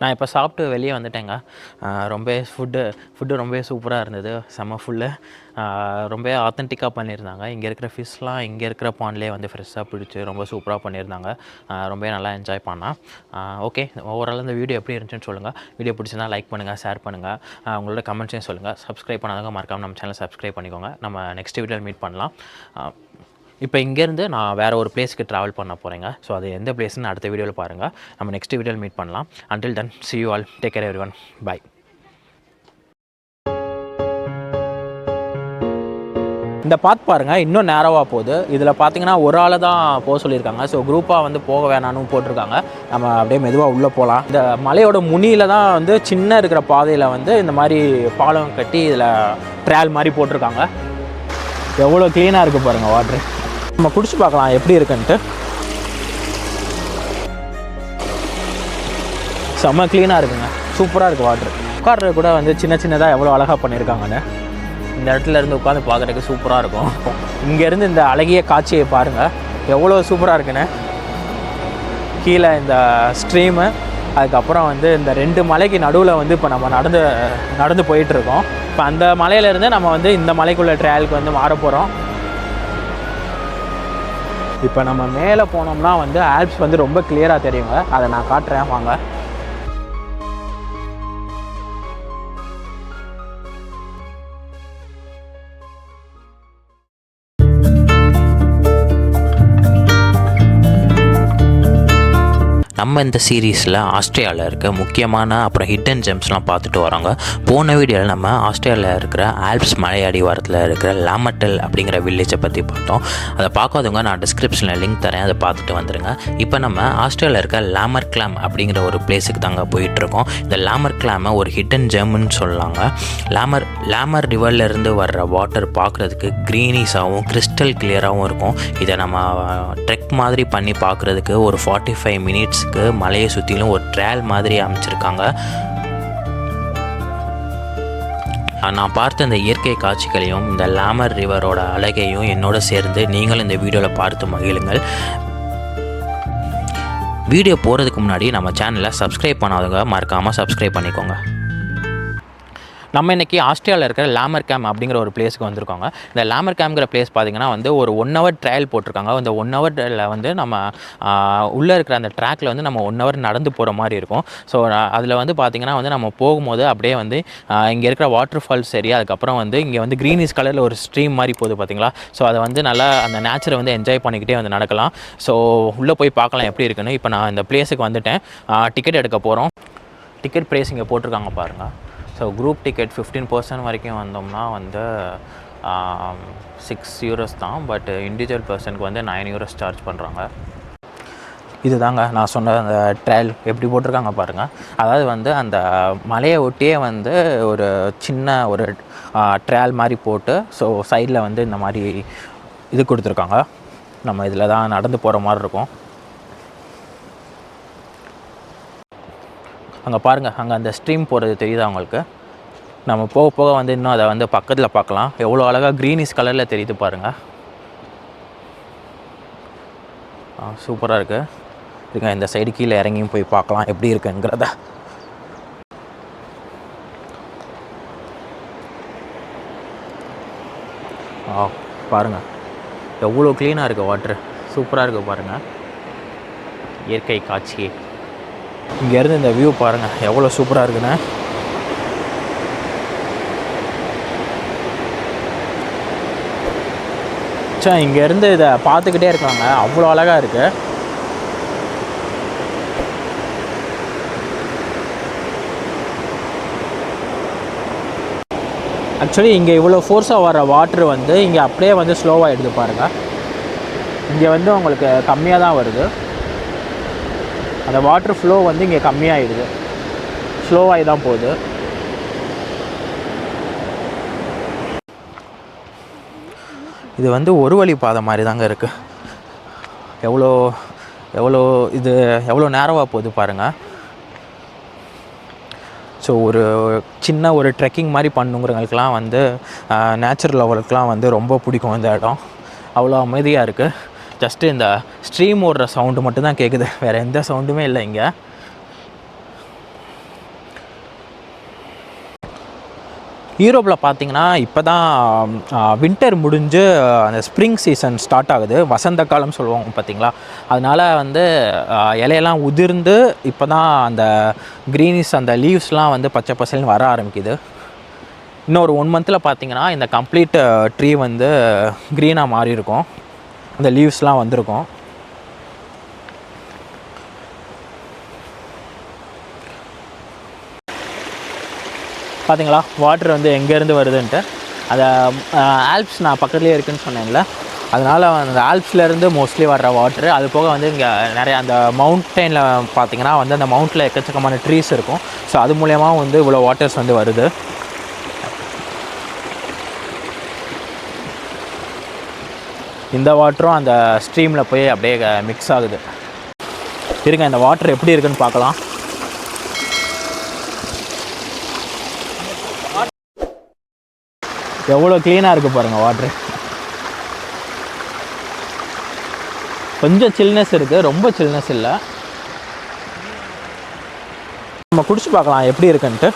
நான் இப்போ சாப்பிட்டு வெளியே வந்துட்டேங்க. ஃபுட்டு ரொம்பவே சூப்பராக இருந்தது. செம்ம ஃபுல்லு ரொம்பவே ஆத்தென்டிக்காக பண்ணியிருந்தாங்க. இங்கே இருக்கிற ஃபிஷ்லாம் இங்கே இருக்கிற பாண்ட்லேயே வந்து ஃப்ரெஷ்ஷாக பிடிச்சி ரொம்ப சூப்பராக பண்ணியிருந்தாங்க. ரொம்பவே நல்லா என்ஜாய் பண்ணேன். ஓகே, ஓவரால் இந்த வீடியோ எப்படி இருந்துச்சுன்னு சொல்லுங்கள். வீடியோ பிடிச்சிருந்தா லைக் பண்ணுங்கள், ஷேர் பண்ணுங்கள், உங்களோட கமெண்ட்ஸையும் சொல்லுங்கள். சப்ஸ்கிரைப் பண்ணாதவங்க மறக்காமல் நம்ம சேனல் சப்ஸ்கிரைப் பண்ணிக்கோங்க. நம்ம நெக்ஸ்ட் வீடியோவில் மீட் பண்ணலாம். இப்போ இங்கேருந்து நான் வேறு ஒரு பிளேஸ்க்கு ட்ராவல் பண்ண போகிறேங்க. ஸோ அது எந்த பிளேஸ்ன்னு அடுத்த வீடியோவில் பாருங்கள். நம்ம நெக்ஸ்ட் வீடியோவில் மீட் பண்ணலாம். Until then see you all. Take care everyone. Bye. இந்த பாத் பாருங்கள், இன்னும் நேரோவாக போகுது. இதில் பார்த்தீங்கன்னா ஒரு ஆளை தான் போக சொல்லியிருக்காங்க. ஸோ குரூப்பாக வந்து போக வேணான்னு போட்டிருக்காங்க. நம்ம அப்படியே மெதுவாக உள்ளே போகலாம். இந்த மலையோட முனியில் தான் வந்து சின்ன இருக்கிற பாதையில் வந்து இந்த மாதிரி பாலம் கட்டி இதில் ட்ரால் மாதிரி போட்டிருக்காங்க. எவ்வளோ க்ளீனாக இருக்குது பாருங்கள் வாட்ரு. நம்ம குடிச்சு பார்க்கலாம் எப்படி இருக்குன்ட்டு. செம்ம க்ளீனாக இருக்குங்க, சூப்பராக இருக்குது வாட்ரு. உட்கார்றது கூட வந்து சின்ன சின்னதாக எவ்வளோ அழகாக பண்ணியிருக்காங்கன்னு. இந்த இடத்துல இருந்து உட்காந்து பார்க்குறதுக்கு சூப்பராக இருக்கும். இங்கேருந்து இந்த அழகிய காட்சியை பாருங்கள், எவ்வளோ சூப்பராக இருக்குன்னு. கீழே இந்த ஸ்ட்ரீமு, அதுக்கப்புறம் வந்து இந்த 2 மலைக்கு நடுவில் வந்து இப்போ நம்ம நடந்து போயிட்டுருக்கோம். இப்போ அந்த மலையிலேருந்து நம்ம வந்து இந்த மலைக்குள்ள ட்ரையலுக்கு வந்து மாற போகிறோம். இப்போ நம்ம மேலே போனோம்னா வந்து ஆல்ப்ஸ் வந்து ரொம்ப கிளியராக தெரியுங்க. அதை நான் காட்டுறேன் வாங்க. நம்ம இந்த சீரீஸில் ஆஸ்திரேலியாவில் இருக்க முக்கியமான அப்புறம் ஹிடன் ஜெம்ஸ்லாம் பார்த்துட்டு வரோங்க. போன வீடியோவில் நம்ம ஆஸ்திரேலியாவில் இருக்கிற ஆல்ப்ஸ் மலை அடிவாரத்தில் இருக்கிற லாமட்டல் அப்படிங்கிற வில்லேஜை பற்றி பார்த்தோம். அதை பார்க்காதவங்க நான் டிஸ்கிரிப்ஷனில் லிங்க் தரேன், அதை பார்த்துட்டு வந்துடுங்க. இப்போ நம்ம ஆஸ்திரேலியாவில் இருக்க லாமர் கிளாம் அப்படிங்கிற ஒரு பிளேஸுக்கு தாங்க போயிட்டுருக்கோம். இந்த லாமர் கிளாமை ஒரு ஹிடன் ஜெம்னு சொல்லலாங்க. லாமர் ரிவர்லேருந்து வர்ற வாட்டர் பார்க்குறதுக்கு க்ரீனிஸாகவும் கிறிஸ்டல் கிளியராகவும் இருக்கும். இதை நம்ம ட்ரெக் மாதிரி பண்ணி பார்க்குறதுக்கு ஒரு 45 மினிட்ஸ்க்கு மலையை சுற்றிலும் ஒரு ட்ரையல் மாதிரி அமைச்சிருக்காங்க. நான் பார்த்த இந்த இயற்கை காட்சிகளையும் இந்த லாமர் ரிவரோட அழகையும் என்னோட சேர்ந்து நீங்களும் இந்த வீடியோவில் பார்த்து மகிழுங்கள். வீடியோ போகிறதுக்கு முன்னாடி நம்ம சேனலை சப்ஸ்கிரைப் பண்ணாதவங்க மறக்காமல் சப்ஸ்கிரைப் பண்ணிக்கோங்க. நம்ம இன்றைக்கி ஆஸ்திரேலியாவில் இருக்கிற லாமர் கேம் அப்படிங்கிற ஒரு பிளேஸுக்கு வந்திருக்கோங்க. இந்த லாமர் கேம்ங்கிற பிளேஸ் பார்த்திங்கன்னா வந்து ஒரு 1 hour ட்ரையல் போட்டிருக்காங்க. இந்த 1 hourல வந்து நம்ம உள்ளே இருக்கிற அந்த ட்ராக்கில் வந்து நம்ம 1 hour நடந்து போகிற மாதிரி இருக்கும். ஸோ அதில் வந்து பார்த்திங்கன்னா வந்து நம்ம போகும்போது அப்படியே வந்து இங்கே இருக்கிற வாட்டர் ஃபால்ஸ் சரி, அதுக்கப்புறம் வந்து இங்கே வந்து க்ரீனிஷ் கலரில் ஒரு ஸ்ட்ரீம் மாதிரி போகுது பார்த்திங்களா. ஸோ அதை வந்து நல்லா அந்த நேச்சரை வந்து என்ஜாய் பண்ணிக்கிட்டே வந்து நடக்கலாம். ஸோ உள்ளே போய் பார்க்கலாம் எப்படி இருக்குன்னு. இப்போ நான் இந்த பிளேஸுக்கு வந்துட்டேன். டிக்கெட் எடுக்க போகிறோம். டிக்கெட் ப்ரைஸ் இங்கே போட்டிருக்காங்க பாருங்கள். ஸோ குரூப் டிக்கெட் 15% வரைக்கும் வந்தோம்னா வந்து €6 தான். பட் இண்டிவிஜுவல் பர்சனுக்கு வந்து €9 சார்ஜ் பண்ணுறாங்க. இது தாங்க நான் சொன்ன அந்த ட்ரையல் எப்படி போட்டிருக்காங்க பாருங்கள். அதாவது வந்து அந்த மலையை ஒட்டியே வந்து ஒரு சின்ன ஒரு ட்ரையல் மாதிரி போட்டு ஸோ சைடில் வந்து இந்த மாதிரி இது கொடுத்துருக்காங்க. நம்ம இதில் தான் நடந்து போகிற மாதிரி இருக்கும். அங்கே பாருங்கள், அங்கே அந்த ஸ்ட்ரீம் போகிறது தெரியுதா உங்களுக்கு? நம்ம போக போக வந்து இன்னும் அதை வந்து பக்கத்தில் பார்க்கலாம். எவ்வளோ அழகாக க்ரீனிஷ் கலரில் தெரியுது பாருங்கள். சூப்பராக இருக்குது. இருங்க இந்த சைடு கீழே இறங்கியும் போய் பார்க்கலாம் எப்படி இருக்குங்கிறத. பாருங்கள் எவ்வளோ க்ளீனாக இருக்குது வாட்ரு. சூப்பராக இருக்குது பாருங்கள் இயற்கை காட்சி. இங்கேருந்து இந்த வியூ பாருங்கள் எவ்வளோ சூப்பராக இருக்குன்னு. இங்கேருந்து இதை பார்த்துக்கிட்டே இருக்காங்க, அவ்வளோ அழகாக இருக்குது. ஆக்சுவலி இங்கே இவ்வளோ ஃபோர்ஸாக வர வாட்ரு வந்து இங்கே அப்படியே வந்து ஸ்லோவாகிடுது பாருங்கள். இங்கே வந்து உங்களுக்கு கம்மியாக தான் வருது. அந்த வாட்டர் ஃப்ளோ வந்து இங்கே கம்மியாகிடுது, ஸ்லோவாகி தான் போகுது. இது வந்து ஒரு வழி பாதை மாதிரி தாங்க இருக்குது. எவ்வளோ நேரவாக போகுது பாருங்கள். ஸோ ஒரு சின்ன ஒரு ட்ரெக்கிங் மாதிரி பண்ணுங்கிறவங்களுக்கெலாம் வந்து நேச்சுரல் லெவலுக்கெலாம் வந்து ரொம்ப பிடிக்கும் இந்த இடம். அவ்வளோ அமைதியாக இருக்குது. ஜஸ்ட்டு இந்த ஸ்ட்ரீம் ஓடுற சவுண்டு மட்டும்தான் கேட்குது, வேறு எந்த சவுண்டுமே இல்லை இங்கே. யூரோப்பில் பார்த்திங்கன்னா இப்போ தான் வின்டர் முடிஞ்சு அந்த ஸ்ப்ரிங் சீசன் ஸ்டார்ட் ஆகுது. வசந்த காலம் சொல்லுவாங்க பார்த்திங்களா. அதனால் வந்து இலையெல்லாம் உதிர்ந்து இப்போ தான் அந்த க்ரீனிஷ் அந்த லீவ்ஸ்லாம் வந்து பச்சை பசல்னு வர ஆரம்பிக்குது. இன்னொரு 1 monthல் பார்த்திங்கன்னா இந்த கம்ப்ளீட் ட்ரீ வந்து க்ரீனாக மாறி இருக்கும், அந்த லீவ்ஸ்லாம் வந்திருக்கும். பார்த்தீங்களா வாட்டர் வந்து எங்கேருந்து வருதுன்ட்டு. அந்த ஆல்ப்ஸ் நான் பக்கத்துலேயே இருக்குதுன்னு சொன்னேன்ல, அதனால் அந்த ஆல்ப்ஸ்லேருந்து மோஸ்ட்லி வர்ற வாட்ரு. அது போக வந்து இங்கே நிறைய அந்த மவுண்டெயினில் பார்த்திங்கன்னா வந்து அந்த மவுண்ட்டில் எக்கச்சக்கமான ட்ரீஸ் இருக்கும். ஸோ அது மூலயமா வந்து இவ்வளோ வாட்டர்ஸ் வந்து வருது. இந்த வாட்டரும் அந்த ஸ்ட்ரீமில் போய் அப்படியே மிக்ஸ் ஆகுது. இருங்க இந்த வாட்டர் எப்படி இருக்குன்னு பார்க்கலாம். எவ்வளோ க்ளீனாக இருக்குது பாருங்கள் வாட்ரு. கொஞ்சம் சில்னஸ் இருக்குது, ரொம்ப சில்னஸ் இல்லை. நம்ம குடிச்சு பார்க்கலாம் எப்படி இருக்குன்ட்டு.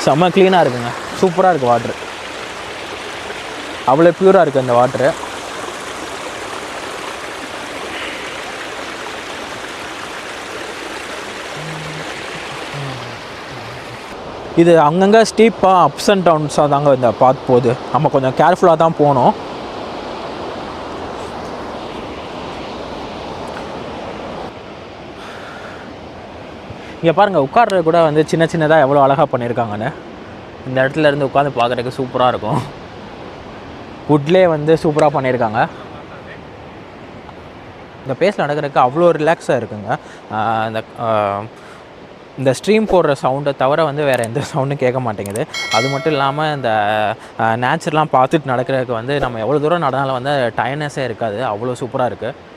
செம்ம க்ளீனாக இருக்குங்க, சூப்பராக இருக்குது வாட்ரு. அவ்வளோ ப்யூராக இருக்குது அந்த வாட்ரு. இது அங்கங்கே ஸ்டீப்பாக அப்ஸ் அண்ட் டவுன்ஸாக தாங்க இந்த பாத் போகுது. நம்ம கொஞ்சம் கேர்ஃபுல்லாக தான் போகணும். இங்கே பாருங்கள், உட்கார்றது கூட வந்து சின்ன சின்னதாக எவ்வளோ அழகாக பண்ணியிருக்காங்கன்னு. இந்த இடத்துல இருந்து உட்காந்து பார்க்குறதுக்கு சூப்பராக இருக்கும். வுட்லேயே வந்து சூப்பராக பண்ணியிருக்காங்க. இந்த பிளேஸில் நடக்கிறதுக்கு அவ்வளோ ரிலாக்ஸாக இருக்குங்க. இந்த ஸ்ட்ரீம் போடுற சவுண்டை தவிர வந்து வேறு எந்த சவுண்டும் கேட்க மாட்டேங்குது. அது மட்டும் இல்லாமல் இந்த நேச்சர்லாம் பார்த்துட்டு நடக்கிறதுக்கு வந்து நம்ம எவ்வளோ தூரம் நடந்தாலும் வந்து டயர்னஸே இருக்காது. அவ்வளோ சூப்பராக இருக்குது.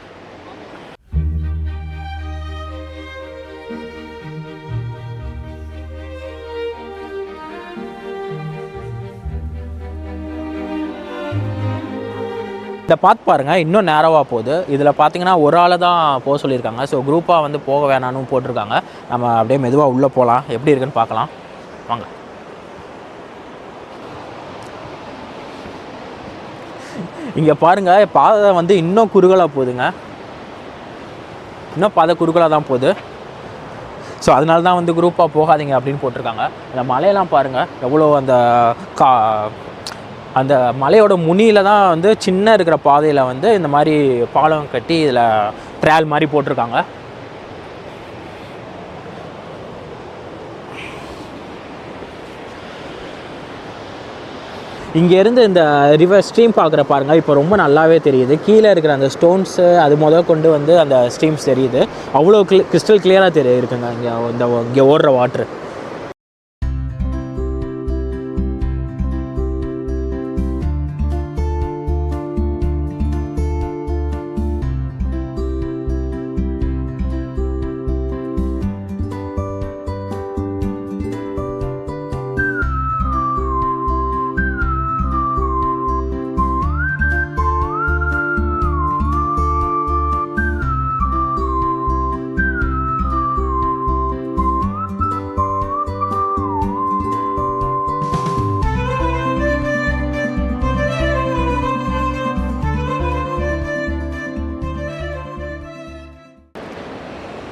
இதை பார்த்து பாருங்கள், இன்னும் நேரவாக போகுது. இதில் பார்த்தீங்கன்னா ஒரு ஆளை தான் போக சொல்லியிருக்காங்க. ஸோ குரூப்பாக வந்து போக வேணான்னு போட்டிருக்காங்க. நம்ம அப்படியே மெதுவாக உள்ளே போகலாம், எப்படி இருக்குன்னு பார்க்கலாம் வாங்க. இங்கே பாருங்கள், பாதை வந்து இன்னும் குறுகலாக போகுதுங்க. இன்னும் பாதை குறுகலாக தான் போகுது. ஸோ அதனால தான் வந்து குரூப்பாக போகாதீங்க அப்படின்னு போட்டிருக்காங்க. இந்த மலையெல்லாம் பாருங்கள், எவ்வளோ அந்த மலையோட முனியில் தான் வந்து சின்ன இருக்கிற பாதையில் வந்து இந்த மாதிரி பாலம் கட்டி இதில் ட்ரால் மாதிரி போட்டிருக்காங்க. இங்கேருந்து இந்த ரிவர் ஸ்ட்ரீம் பார்க்குற பாருங்கள், இப்போ ரொம்ப நல்லாவே தெரியுது. கீழே இருக்கிற அந்த ஸ்டோன்ஸு அது கொண்டு வந்து அந்த ஸ்ட்ரீம்ஸ் தெரியுது. அவ்வளோ கிறிஸ்டல் கிளியராக இருக்குங்க இங்கே ஓடுற வாட்ரு.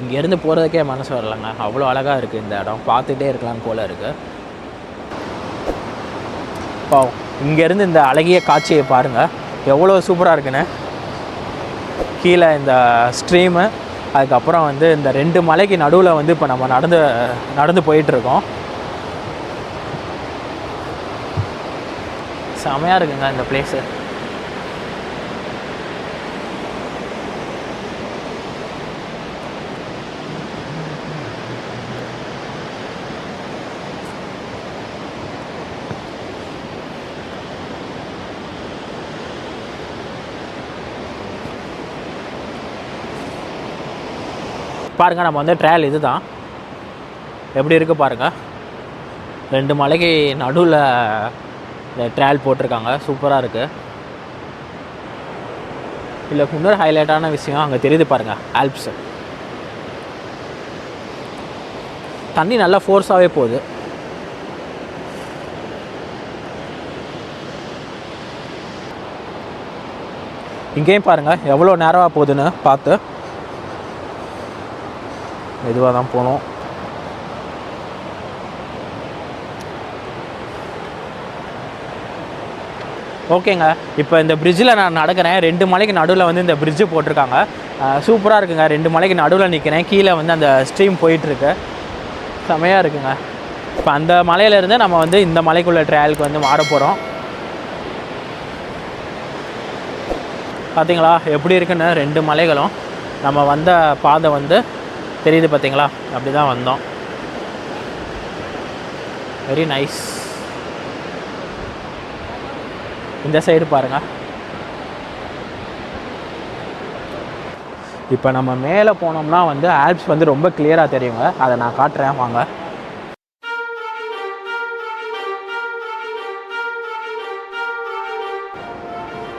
இங்கேருந்து போகிறதுக்கே மனசு வரலைங்க. அவ்வளோ அழகாக இருக்குது இந்த இடம். பார்த்துட்டே இருக்கலாம்னு போல் இருக்குது. இங்கேருந்து இந்த அழகிய காட்சியை பாருங்கள், எவ்வளோ சூப்பராக இருக்குன்னு. கீழே இந்த ஸ்ட்ரீமு, அதுக்கப்புறம் வந்து இந்த 2 மலைக்கு நடுவில் வந்து இப்போ நம்ம நடந்து போயிட்டுருக்கோம். செமையாக இருக்குங்க இந்த பிளேஸு. பாருங்கள், நம்ம வந்து ட்ரையல் இது தான் எப்படி இருக்குது பாருங்கள். 2 மலைக்கு நடுவில் இந்த ட்ரையல் போட்டிருக்காங்க. சூப்பராக இருக்குது. இல்லை இன்னொரு ஹைலைட்டான விஷயம் அங்கே தெரியுது பாருங்கள், ஆல்ப்ஸு. தண்ணி நல்லா ஃபோர்ஸாகவே போகுது. இங்கேயும் பாருங்கள் எவ்வளோ நேரமாக போகுதுன்னு பார்த்து மெதுவாக தான் போகணும். ஓகேங்க, இப்போ இந்த பிரிட்ஜில் நான் நடக்கிறேன். 2 மலைக்கு நடுவில் வந்து இந்த பிரிட்ஜு போட்டிருக்காங்க. சூப்பராக இருக்குங்க. 2 மலைக்கு நடுவில் நிற்கிறேன். கீழே வந்து அந்த ஸ்ட்ரீம் போயிட்டுருக்கு. செமையாக இருக்குங்க. இப்போ அந்த மலையிலேருந்து நம்ம வந்து இந்த மலைக்குள்ள ட்ரையலுக்கு வந்து மாற போகிறோம். பார்த்தீங்களா எப்படி இருக்குன்னு 2 மலைகளும். நம்ம வந்த பாதை வந்து தெரியுது பார்த்தீங்களா, அப்படி தான் வந்தோம். Very nice. இந்த சைடு பாருங்கள். இப்போ நம்ம மேலே போனோம்னா வந்து ஆல்ப்ஸ் வந்து ரொம்ப கிளியராக தெரியுங்க. அதை நான் காட்டுறேன் வாங்க.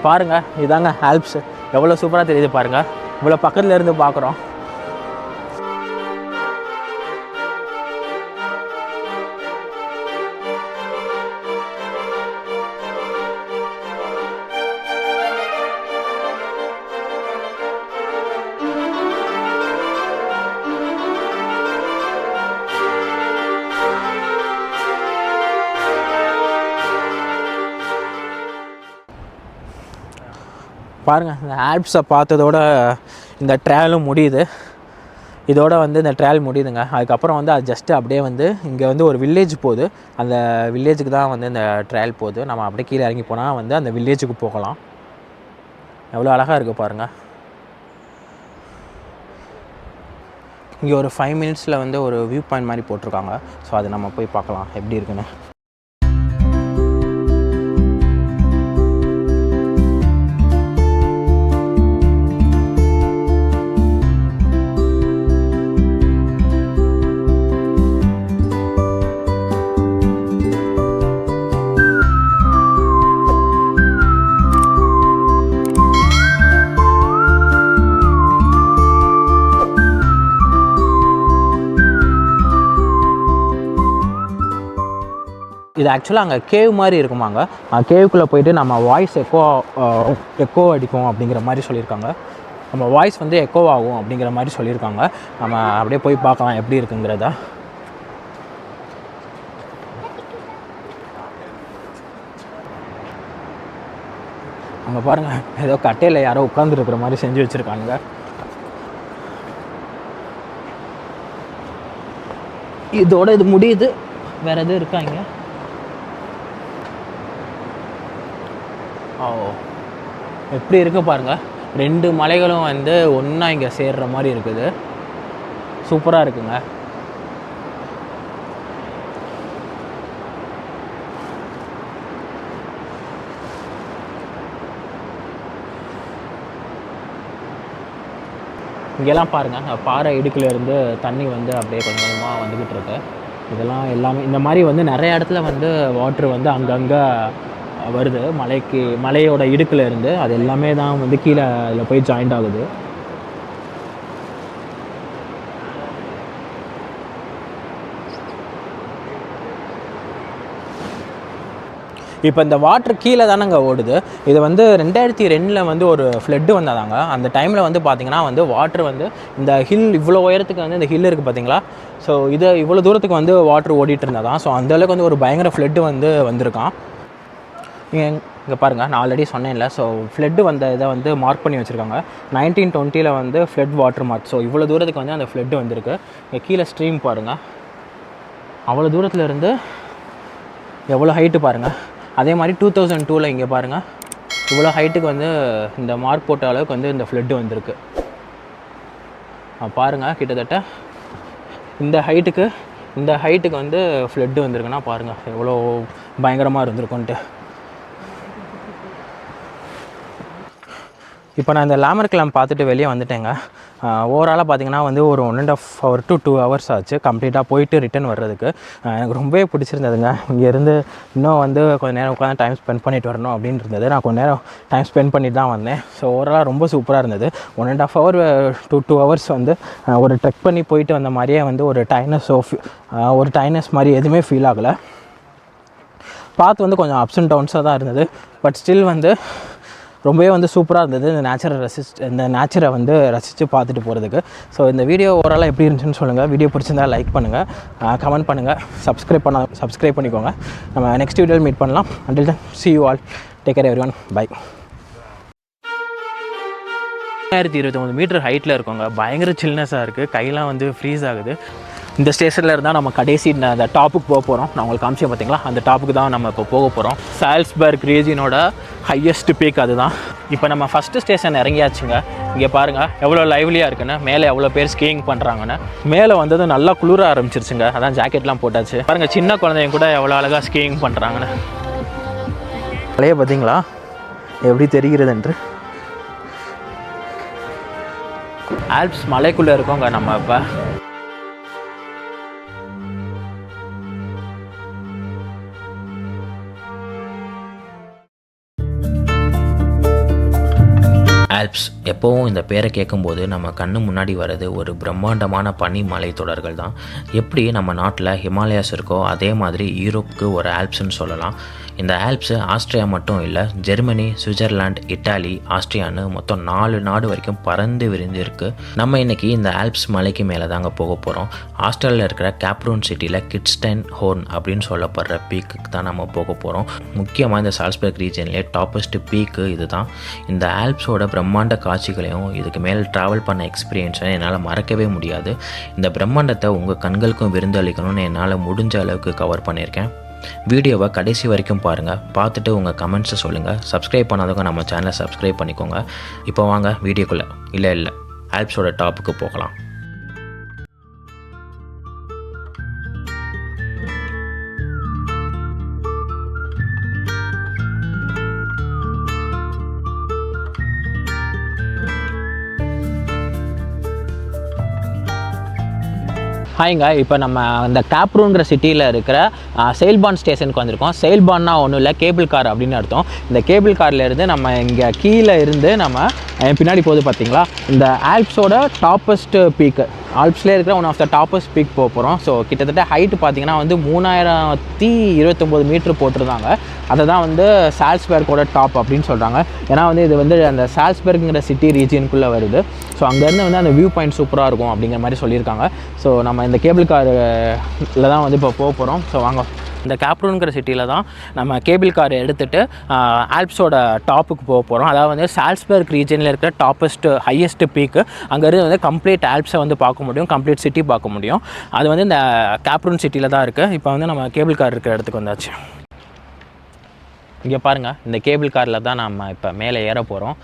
பாருங்கள், இதாங்க ஆல்ப்ஸ். எவ்வளோ சூப்பராக தெரியுது பாருங்கள். இவ்வளோ பக்கத்தில் இருந்து பார்க்குறோம். பாருங்கள், இந்த ஆல்ப்ஸை பார்த்ததோட இந்த ட்ராவலும் முடியுது. இதோட வந்து இந்த ட்ராவல் முடியுதுங்க. அதுக்கப்புறம் வந்து அது ஜஸ்ட்டு அப்படியே வந்து இங்கே வந்து ஒரு வில்லேஜ் போகுது. அந்த வில்லேஜுக்கு தான் வந்து இந்த ட்ராவல் போகுது. நம்ம அப்படியே கீழே இறங்கி போனால் வந்து அந்த வில்லேஜுக்கு போகலாம். எவ்வளோ அழகாக இருக்குது பாருங்கள். இங்கே ஒரு 5 மினிட்ஸில் வந்து ஒரு வியூ பாயிண்ட் மாதிரி போட்டிருக்காங்க. ஸோ அதை நம்ம போய் பார்க்கலாம் எப்படி இருக்குன்னு. இது ஆக்சுவலாக அங்கே கேவ் மாதிரி இருக்குமாங்க. கேவுக்குள்ளே போயிட்டு நம்ம வாய்ஸ் எக்கோ அடிக்கும் அப்படிங்கிற மாதிரி சொல்லியிருக்காங்க. நம்ம வாய்ஸ் வந்து எக்கோ ஆகும் அப்படிங்கிற மாதிரி சொல்லியிருக்காங்க. நம்ம அப்படியே போய் பார்க்கலாம் எப்படி இருக்குங்கிறத. அங்கே பாருங்கள், ஏதோ கட்டையில் யாரோ உட்காந்துருக்கிற மாதிரி செஞ்சு வச்சுருக்காங்க. இதோட இது முடியுது. வேறு எதுவும் இருக்காங்க? எப்படி இருக்குது பாருங்கள். 2 மலைகளும் வந்து ஒன்றா இங்கே சேர்கிற மாதிரி இருக்குது. சூப்பராக இருக்குங்க. இங்கெல்லாம் பாருங்கள், பாறை இடுக்குலேருந்து தண்ணி வந்து அப்படியே கொஞ்சம் கொஞ்சமாக வந்துக்கிட்டு இருக்கு. இதெல்லாம் எல்லாமே இந்த மாதிரி வந்து நிறைய இடத்துல வந்து வாட்ரு வந்து அங்கங்கே வருது. மலையோட இடுக்கில் இருந்து அது எல்லாமே தான் வந்து கீழே அதில் போய் ஜாயிண்ட் ஆகுது. இப்போ இந்த வாட்ரு கீழே தானேங்க ஓடுது. இது வந்து 2002 வந்து ஒரு ஃப்ளட்டு வந்தாதாங்க. அந்த டைமில் வந்து பார்த்திங்கன்னா வந்து வாட்ரு வந்து இந்த ஹில் இவ்வளோ உயரத்துக்கு வந்து இந்த ஹில் இருக்குது பார்த்தீங்களா. ஸோ இது இவ்வளோ தூரத்துக்கு வந்து வாட்ரு ஓடிட்டு இருந்தாதான். ஸோ அந்தளவுக்கு வந்து ஒரு பயங்கர ஃப்ளட்டு வந்து வந்திருக்கான். இங்கே பாருங்கள், நான் ஆல்ரெடி சொன்னேன்ல. ஸோ ஃப்ளட்டு வந்த இதை வந்து மார்க் பண்ணி வச்சுருக்காங்க. 1920 வந்து ஃப்ளட் வாட்டர் மார்க். ஸோ இவ்வளோ தூரத்துக்கு வந்து அந்த ஃப்ளட்டு வந்திருக்கு. இங்கே கீழே ஸ்ட்ரீம் பாருங்கள், அவ்வளோ தூரத்தில் இருந்து எவ்வளோ ஹைட்டு பாருங்கள். அதே மாதிரி 2002 இங்கே பாருங்கள், இவ்வளோ ஹைட்டுக்கு வந்து இந்த மார்க் போட்ட அளவுக்கு வந்து இந்த ஃப்ளட்டு வந்திருக்கு. பாருங்கள், கிட்டத்தட்ட இந்த ஹைட்டுக்கு வந்து ஃப்ளட்டு வந்திருக்குன்னா பாருங்கள் எவ்வளோ பயங்கரமாக இருந்திருக்குன்ட்டு. இப்போ நான் இந்த லேமர் கிளாம்ப் பார்த்துட்டு வெளியே வந்துட்டேங்க. ஓவராலாக பார்த்திங்கன்னா வந்து ஒரு 1.5 hour to 2 hours ஆச்சு கம்ப்ளீட்டாக போயிட்டு ரிட்டன் வர்றதுக்கு. எனக்கு ரொம்பவே பிடிச்சிருந்ததுங்க. இங்கேருந்து இன்னும் வந்து கொஞ்சம் நேரம் உட்காந்து டைம் ஸ்பெண்ட் பண்ணிட்டு வரணும் அப்படின்னு இருந்தது. நான் கொஞ்சம் நேரம் டைம் ஸ்பெண்ட் பண்ணிட்டு தான் வந்தேன். ஸோ ஓவராலாக ரொம்ப சூப்பராக இருந்தது. 1.5 hour to 2 hours வந்து ஒரு ட்ரெக் பண்ணி போயிட்டு வந்த மாதிரியே வந்து ஒரு டைனஸ் மாதிரி எதுவுமே ஃபீல் ஆகலை. பார்த்து வந்து கொஞ்சம் அப்ஸ் அண்ட் டவுன்ஸாக தான் இருந்தது. பட் ஸ்டில் வந்து ரொம்பவே வந்து சூப்பராக இருந்தது இந்த நேச்சரை வந்து ரசித்து பார்த்துட்டு போகிறதுக்கு. ஸோ இந்த வீடியோ ஓவராலாக எப்படி இருந்துச்சுன்னு சொல்லுங்கள். வீடியோ பிடிச்சிருந்தா லைக் பண்ணுங்கள், கமெண்ட் பண்ணுங்கள், சப்ஸ்கிரைப் பண்ணிக்கோங்க. நம்ம நெக்ஸ்ட் வீடியோவில் மீட் பண்ணலாம். until then see you all, take care everyone, bye. 1029 metre ஹைட்டில் இருக்கோங்க. பயங்கர சில்னஸாக இருக்குது. கையெல்லாம் வந்து ஃப்ரீஸ் ஆகுது. இந்த ஸ்டேஷனில் இருந்தால் நம்ம கடைசி அந்த டாப்புக்கு போக போகிறோம். நான் உங்களுக்கு காமிச்சேன் பார்த்தீங்களா, அந்த டாப்புக்கு தான் நம்ம இப்போ போக போகிறோம். சால்ஸ்பர்க் ரீஜியனோட ஹையஸ்ட் பீக் அதுதான். இப்போ நம்ம ஃபஸ்ட்டு ஸ்டேஷன் இறங்கியாச்சுங்க. இங்கே பாருங்கள் எவ்வளோ லைவ்லியாக இருக்குன்னு, மேலே எவ்வளோ பேர் ஸ்கீயிங் பண்ணுறாங்கன்னு. மேலே வந்தது நல்லா குளிர ஆரம்பிச்சிருச்சுங்க. அதான் ஜாக்கெட்லாம் போட்டாச்சு. பாருங்கள், சின்ன குழந்தைங்க கூட எவ்வளோ அழகாக ஸ்கீயிங் பண்ணுறாங்கன்னு. மலையை பார்த்தீங்களா எப்படி தெரிகிறது என்று. ஆல்ப்ஸ் மலைக்குள்ளே இருக்கோங்க நம்ம. இப்போ ஆல்ப்ஸ் எப்போவும் இந்த பேரை கேட்கும்போது நம்ம கண்ணு முன்னாடி வர்றது ஒரு பிரம்மாண்டமான பனி மலை தொடர்கள் தான். எப்படி நம்ம நாட்டில் ஹிமாலயாஸ் இருக்கோ அதே மாதிரி யூரோப்புக்கு ஒரு ஆல்ப்ஸ்ன்னு சொல்லலாம். இந்த ஆல்ப்ஸு ஆஸ்திரியா மட்டும் இல்லை, ஜெர்மனி, சுவிட்சர்லாந்து, இட்டாலி, ஆஸ்திரியான்னு மொத்தம் 4 நாடு வரைக்கும் பறந்து விரிந்து இருக்குது. நம்ம இன்றைக்கி இந்த ஆல்ப்ஸ் மலைக்கு மேலே தாங்க போக போகிறோம். ஆஸ்திரேலியாவில் இருக்கிற கேப்ரூன் சிட்டியில் கிட்ஸ்டைன் ஹோர்ன் அப்படின்னு சொல்லப்படுற பீக்குக்கு தான் நம்ம போக போகிறோம். முக்கியமாக இந்த சால்ஸ்பர்க் ரீஜன்லேயே டாப்பஸ்ட் பீக்கு இது தான். இந்த ஆல்ப்ஸோட பிரம்மாண்ட காட்சிகளையும் இதுக்கு மேலே ட்ராவல் பண்ண எக்ஸ்பீரியன்ஸை என்னால் மறக்கவே முடியாது. இந்த பிரம்மாண்டத்தை உங்கள் கண்களுக்கும் விருந்தளிக்கணும்னு என்னால் முடிஞ்ச அளவுக்கு கவர் பண்ணியிருக்கேன். வீடியோவை கடைசி வரைக்கும் பாருங்கள், பார்த்துட்டு உங்கள் கமெண்ட்ஸை சொல்லுங்கள். சப்ஸ்கிரைப் பண்ணாதவங்க நம்ம சேனலை சப்ஸ்கிரைப் பண்ணிக்கோங்க. இப்போ வாங்க வீடியோக்குள்ளே இல்லை ஆல்ப்ஸோட டாப்புக்கு போகலாம். ஹாய்ங்க, இப்போ நம்ம இந்த கேப்ரூன்ற சிட்டியில் இருக்கிற செயில்பான் ஸ்டேஷனுக்கு வந்திருக்கோம். செயில்பான்னா ஒன்றும் இல்லை, கேபிள் கார் அப்படின்னு அர்த்தம். இந்த கேபிள் காரில் இருந்து நம்ம இங்கே கீழே இருந்து நம்ம பின்னாடி போகுது பார்த்தீங்களா, இந்த ஆல்ப்ஸோட டாப்பஸ்ட் பீக்கு, ஆல்ப்ஸ்லேயே இருக்கிற one of the toppest peak போக போகிறோம். ஸோ கிட்டத்தட்ட ஹைட்டு பார்த்தீங்கன்னா வந்து 3029 மீட்ரு போட்டிருந்தாங்க. அதை தான் வந்து சால்ஸ்பர்க்கோட டாப் அப்படின்னு சொல்கிறாங்க. ஏன்னா வந்து இது வந்து அந்த சால்ஸ்பர்க்குங்கிற சிட்டி ரீஜியனுக்குள்ளே வருது. ஸோ அங்கேருந்து வந்து அந்த வியூ பாயிண்ட் சூப்பராக இருக்கும் அப்படிங்கிற மாதிரி சொல்லியிருக்காங்க. ஸோ நம்ம இந்த கேபிள் காரில் தான் வந்து இப்போ போக போகிறோம். ஸோ வாங்க, இந்த கேப்ரூன்கிற சிட்டியில் தான் நம்ம கேபிள் கார் எடுத்துகிட்டு ஆல்ப்ஸோட டாப்புக்கு போக போகிறோம். அதாவது வந்து சால்ஸ்பர்க் ரீஜனில் இருக்கிற ஹையஸ்ட் பீக்கு. அங்கேருந்து வந்து கம்ப்ளீட் ஆல்ப்ஸை வந்து பார்க்க முடியும், கம்ப்ளீட் சிட்டி பார்க்க முடியும். அது வந்து இந்த கேப்ரூன் சிட்டியில் தான் இருக்குது. இப்போ வந்து நம்ம கேபிள் கார் இருக்கிற இடத்துக்கு வந்தாச்சு. இங்கே பாருங்கள், இந்த கேபிள் காரில் தான் நம்ம இப்போ மேலே ஏற போகிறோம்.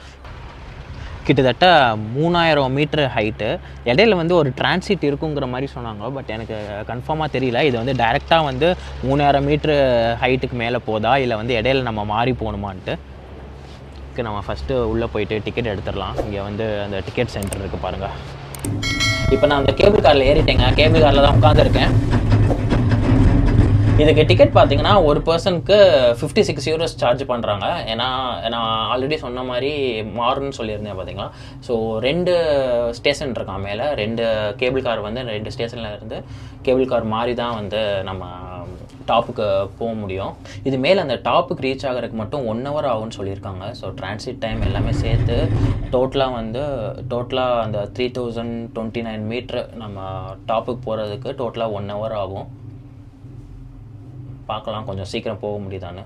கிட்டத்தட்ட 3000 மீட்ரு ஹைட்டு. இடையில வந்து ஒரு டிரான்சிட் இருக்குங்கிற மாதிரி சொன்னாங்க, பட் எனக்கு கன்ஃபார்மாக தெரியல. இது வந்து டைரெக்டாக வந்து 3000 மீட்ரு ஹைட்டுக்கு மேலே போதா, இல்லை வந்து இடையில நம்ம மாறி போகணுமான்ட்டு. நம்ம ஃபஸ்ட்டு உள்ளே போயிட்டு டிக்கெட் எடுத்துடலாம். இங்கே வந்து அந்த டிக்கெட் சென்டர் இருக்குது பாருங்கள். இப்போ நான் அந்த கேபிள் காரில் ஏறிட்டேங்க. கேபிள் காரில் தான் உட்காந்துருக்கேன். இதுக்கு டிக்கெட் பார்த்தீங்கன்னா ஒரு பர்சனுக்கு 56 யூரோஸ் சார்ஜ் பண்ணுறாங்க. ஏன்னா நான் ஆல்ரெடி சொன்ன மாதிரி மாறுன்னு சொல்லியிருந்தேன் பார்த்தீங்களா. ஸோ 2 ஸ்டேஷன் இருக்கான் மேலே. 2 கேபிள் கார் வந்து 2 ஸ்டேஷனில் இருந்து கேபிள் கார் மாறி தான் வந்து நம்ம டாப்புக்கு போக முடியும். இது மேலே அந்த டாப்புக்கு ரீச் ஆகிறதுக்கு மட்டும் 1 ஹவர் ஆகும்னு சொல்லியிருக்காங்க. ஸோ டிரான்சிட் டைம் எல்லாமே சேர்த்து டோட்டலாக அந்த 3029 மீட்ரு நம்ம டாப்புக்கு போகிறதுக்கு டோட்டலாக 1 ஹவர் ஆகும். பார்க்கலாம் கொஞ்சம் சீக்கிரம் போக முடியுதான்னு.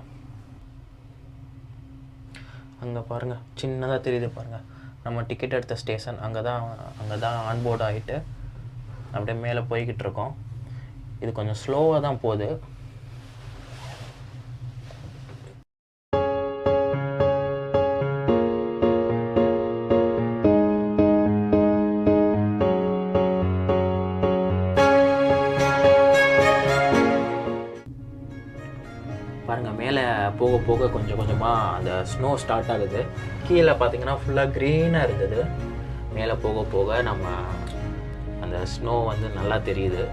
அங்கே பாருங்கள், சின்னதாக தெரியுது பாருங்கள், நம்ம டிக்கெட் எடுத்த ஸ்டேஷன். அங்கே தான் ஆன்போர்ட் ஆகிட்டு அப்படியே மேலே போய்கிட்டு இருக்கோம். இது கொஞ்சம் ஸ்லோவாக தான் போகுது. பாருங்கள், மேலே போக போக கொஞ்சம் கொஞ்சமாக அந்த ஸ்னோ ஸ்டார்ட் ஆகுது. கீழே பார்த்தீங்கன்னா ஃபுல்லாக க்ரீனாக இருந்தது. மேலே போக போக நம்ம அந்த ஸ்னோ வந்து நல்லா தெரியுது.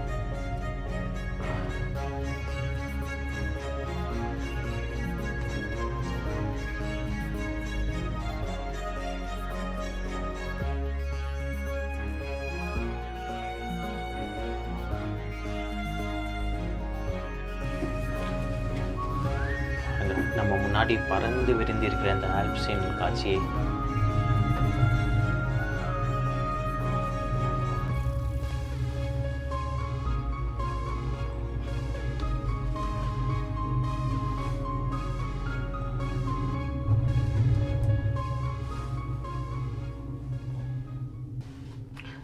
நம்ம முன்னாடி பறந்து விரிந்து இருக்கிற அந்த ஆல்ப்ஸின் காட்சியை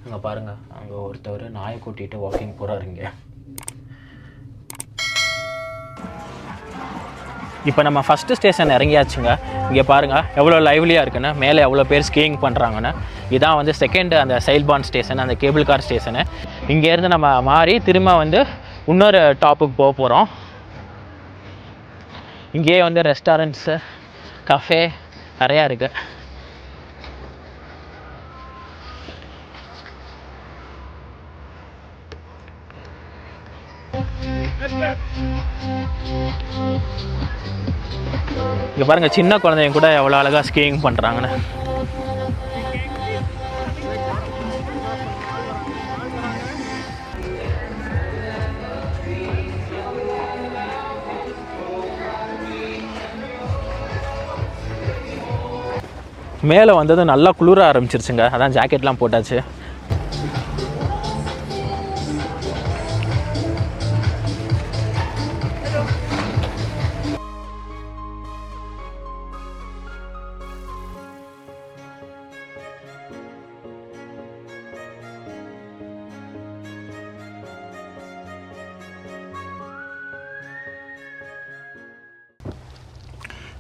அங்கே பாருங்கள், அங்கே ஒருத்தவர் நாயை கூட்டிகிட்டு வாக்கிங் போகிறாருங்க. இப்போ நம்ம ஃபஸ்ட்டு ஸ்டேஷன் இறங்கியாச்சுங்க. இங்கே பாருங்கள் எவ்வளோ லைவ்லியாக இருக்குன்னு, மேலே எவ்வளோ பேர் ஸ்கீயிங் பண்ணுறாங்கன்னு. இதான் வந்து செகண்டு அந்த செயில்பான் ஸ்டேஷன், அந்த கேபிள் கார் ஸ்டேஷனு. இங்கேருந்து நம்ம மாறி திரும்ப வந்து இன்னொரு டாப்புக்கு போக போகிறோம். இங்கேயே வந்து ரெஸ்டாரண்ட்ஸு, கஃபே நிறையா இருக்குது. இங்கே பாருங்கள், சின்ன குழந்தைங்க கூட எவ்வளோ அழகாக ஸ்கீயிங் பண்ணுறாங்கன்னு. மேலே வந்தது நல்லா குளிர ஆரம்பிச்சிருச்சுங்க. அதான் ஜாக்கெட்லாம் போட்டாச்சு.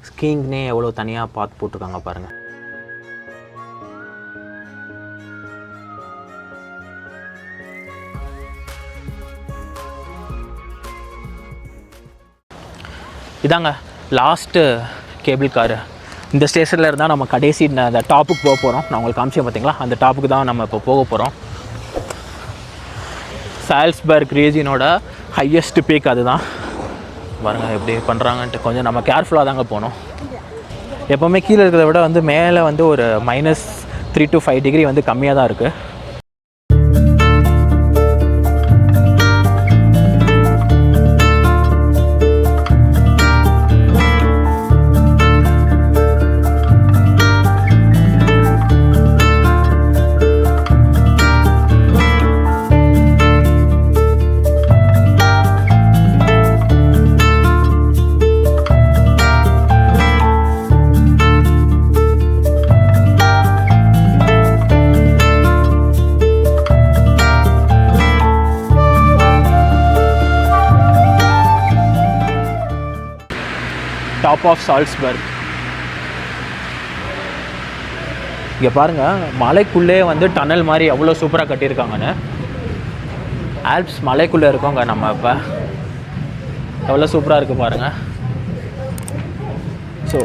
ஸ்கீயிங்னே எவ்வளோ தனியாக பார்த்து போட்டிருக்காங்க பாருங்கள். இதாங்க லாஸ்ட்டு கேபிள் காரு. இந்த ஸ்டேஷனில் இருந்தால் நம்ம கடைசி அந்த டாப்புக்கு போக போகிறோம். நான் உங்களுக்கு காமிச்சேன் பார்த்தீங்களா, அந்த டாப்புக்கு தான் நம்ம இப்போ போக போகிறோம். சால்ஸ்பர்க் ரீஜியனோட ஹையஸ்ட் பீக் அதுதான். பாருங்கள் எப்படி பண்ணுறாங்கன்ட்டு. கொஞ்சம் நம்ம கேர்ஃபுல்லாக தாங்க போகணும். எப்போவுமே கீழே இருக்கிறத விட வந்து மேலே வந்து ஒரு -3 to 5 டிகிரி வந்து கம்மியாக தான் இருக்குது. Top of Salzburg. இங்கே பாருங்கள், மலைக்குள்ளே வந்து டனல் மாதிரி எவ்வளோ சூப்பராக கட்டியிருக்காங்கன்னு. ஆல்ப்ஸ் மலைக்குள்ளே இருக்கோங்க நம்ம. இப்போ எவ்வளோ சூப்பராக இருக்குது பாருங்கள். ஸோ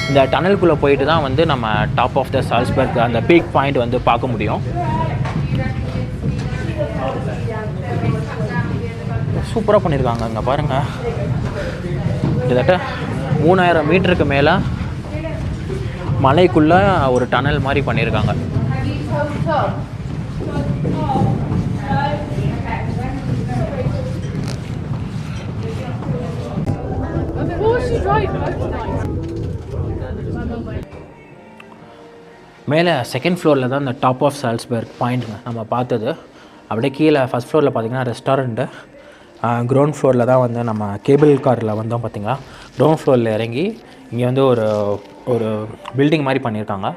இந்த டனலுக்குள்ளே போயிட்டு தான் வந்து நம்ம டாப் ஆஃப் த சால்ஸ்பர்க் அந்த பீக் பாயிண்ட் வந்து பார்க்க முடியும். சூப்பராக பண்ணியிருக்காங்க. இங்கே பாருங்கள், கிட்டத்தட்ட 3000 மீட்டருக்கு மேலே மலைக்குள்ளே ஒரு டனல் மாதிரி பண்ணியிருக்காங்க. மேலே செகண்ட் ஃப்ளோரில் தான் இந்த டாப் ஆஃப் சால்ஸ்பர்க் பாயிண்ட்டுங்க நம்ம பார்த்தது. அப்படியே கீழே ஃபஸ்ட் ஃப்ளோரில் பார்த்திங்கன்னா ரெஸ்டாரண்ட்டு. கிரவுண்ட் ஃப்ளோரில் தான் வந்து நம்ம கேபிள் காரில் வந்தோம் பார்த்திங்களா. கிரவுண்ட் ஃப்ளோரில் இறங்கி இங்கே வந்து ஒரு பில்டிங் மாதிரி பண்ணியிருக்காங்க.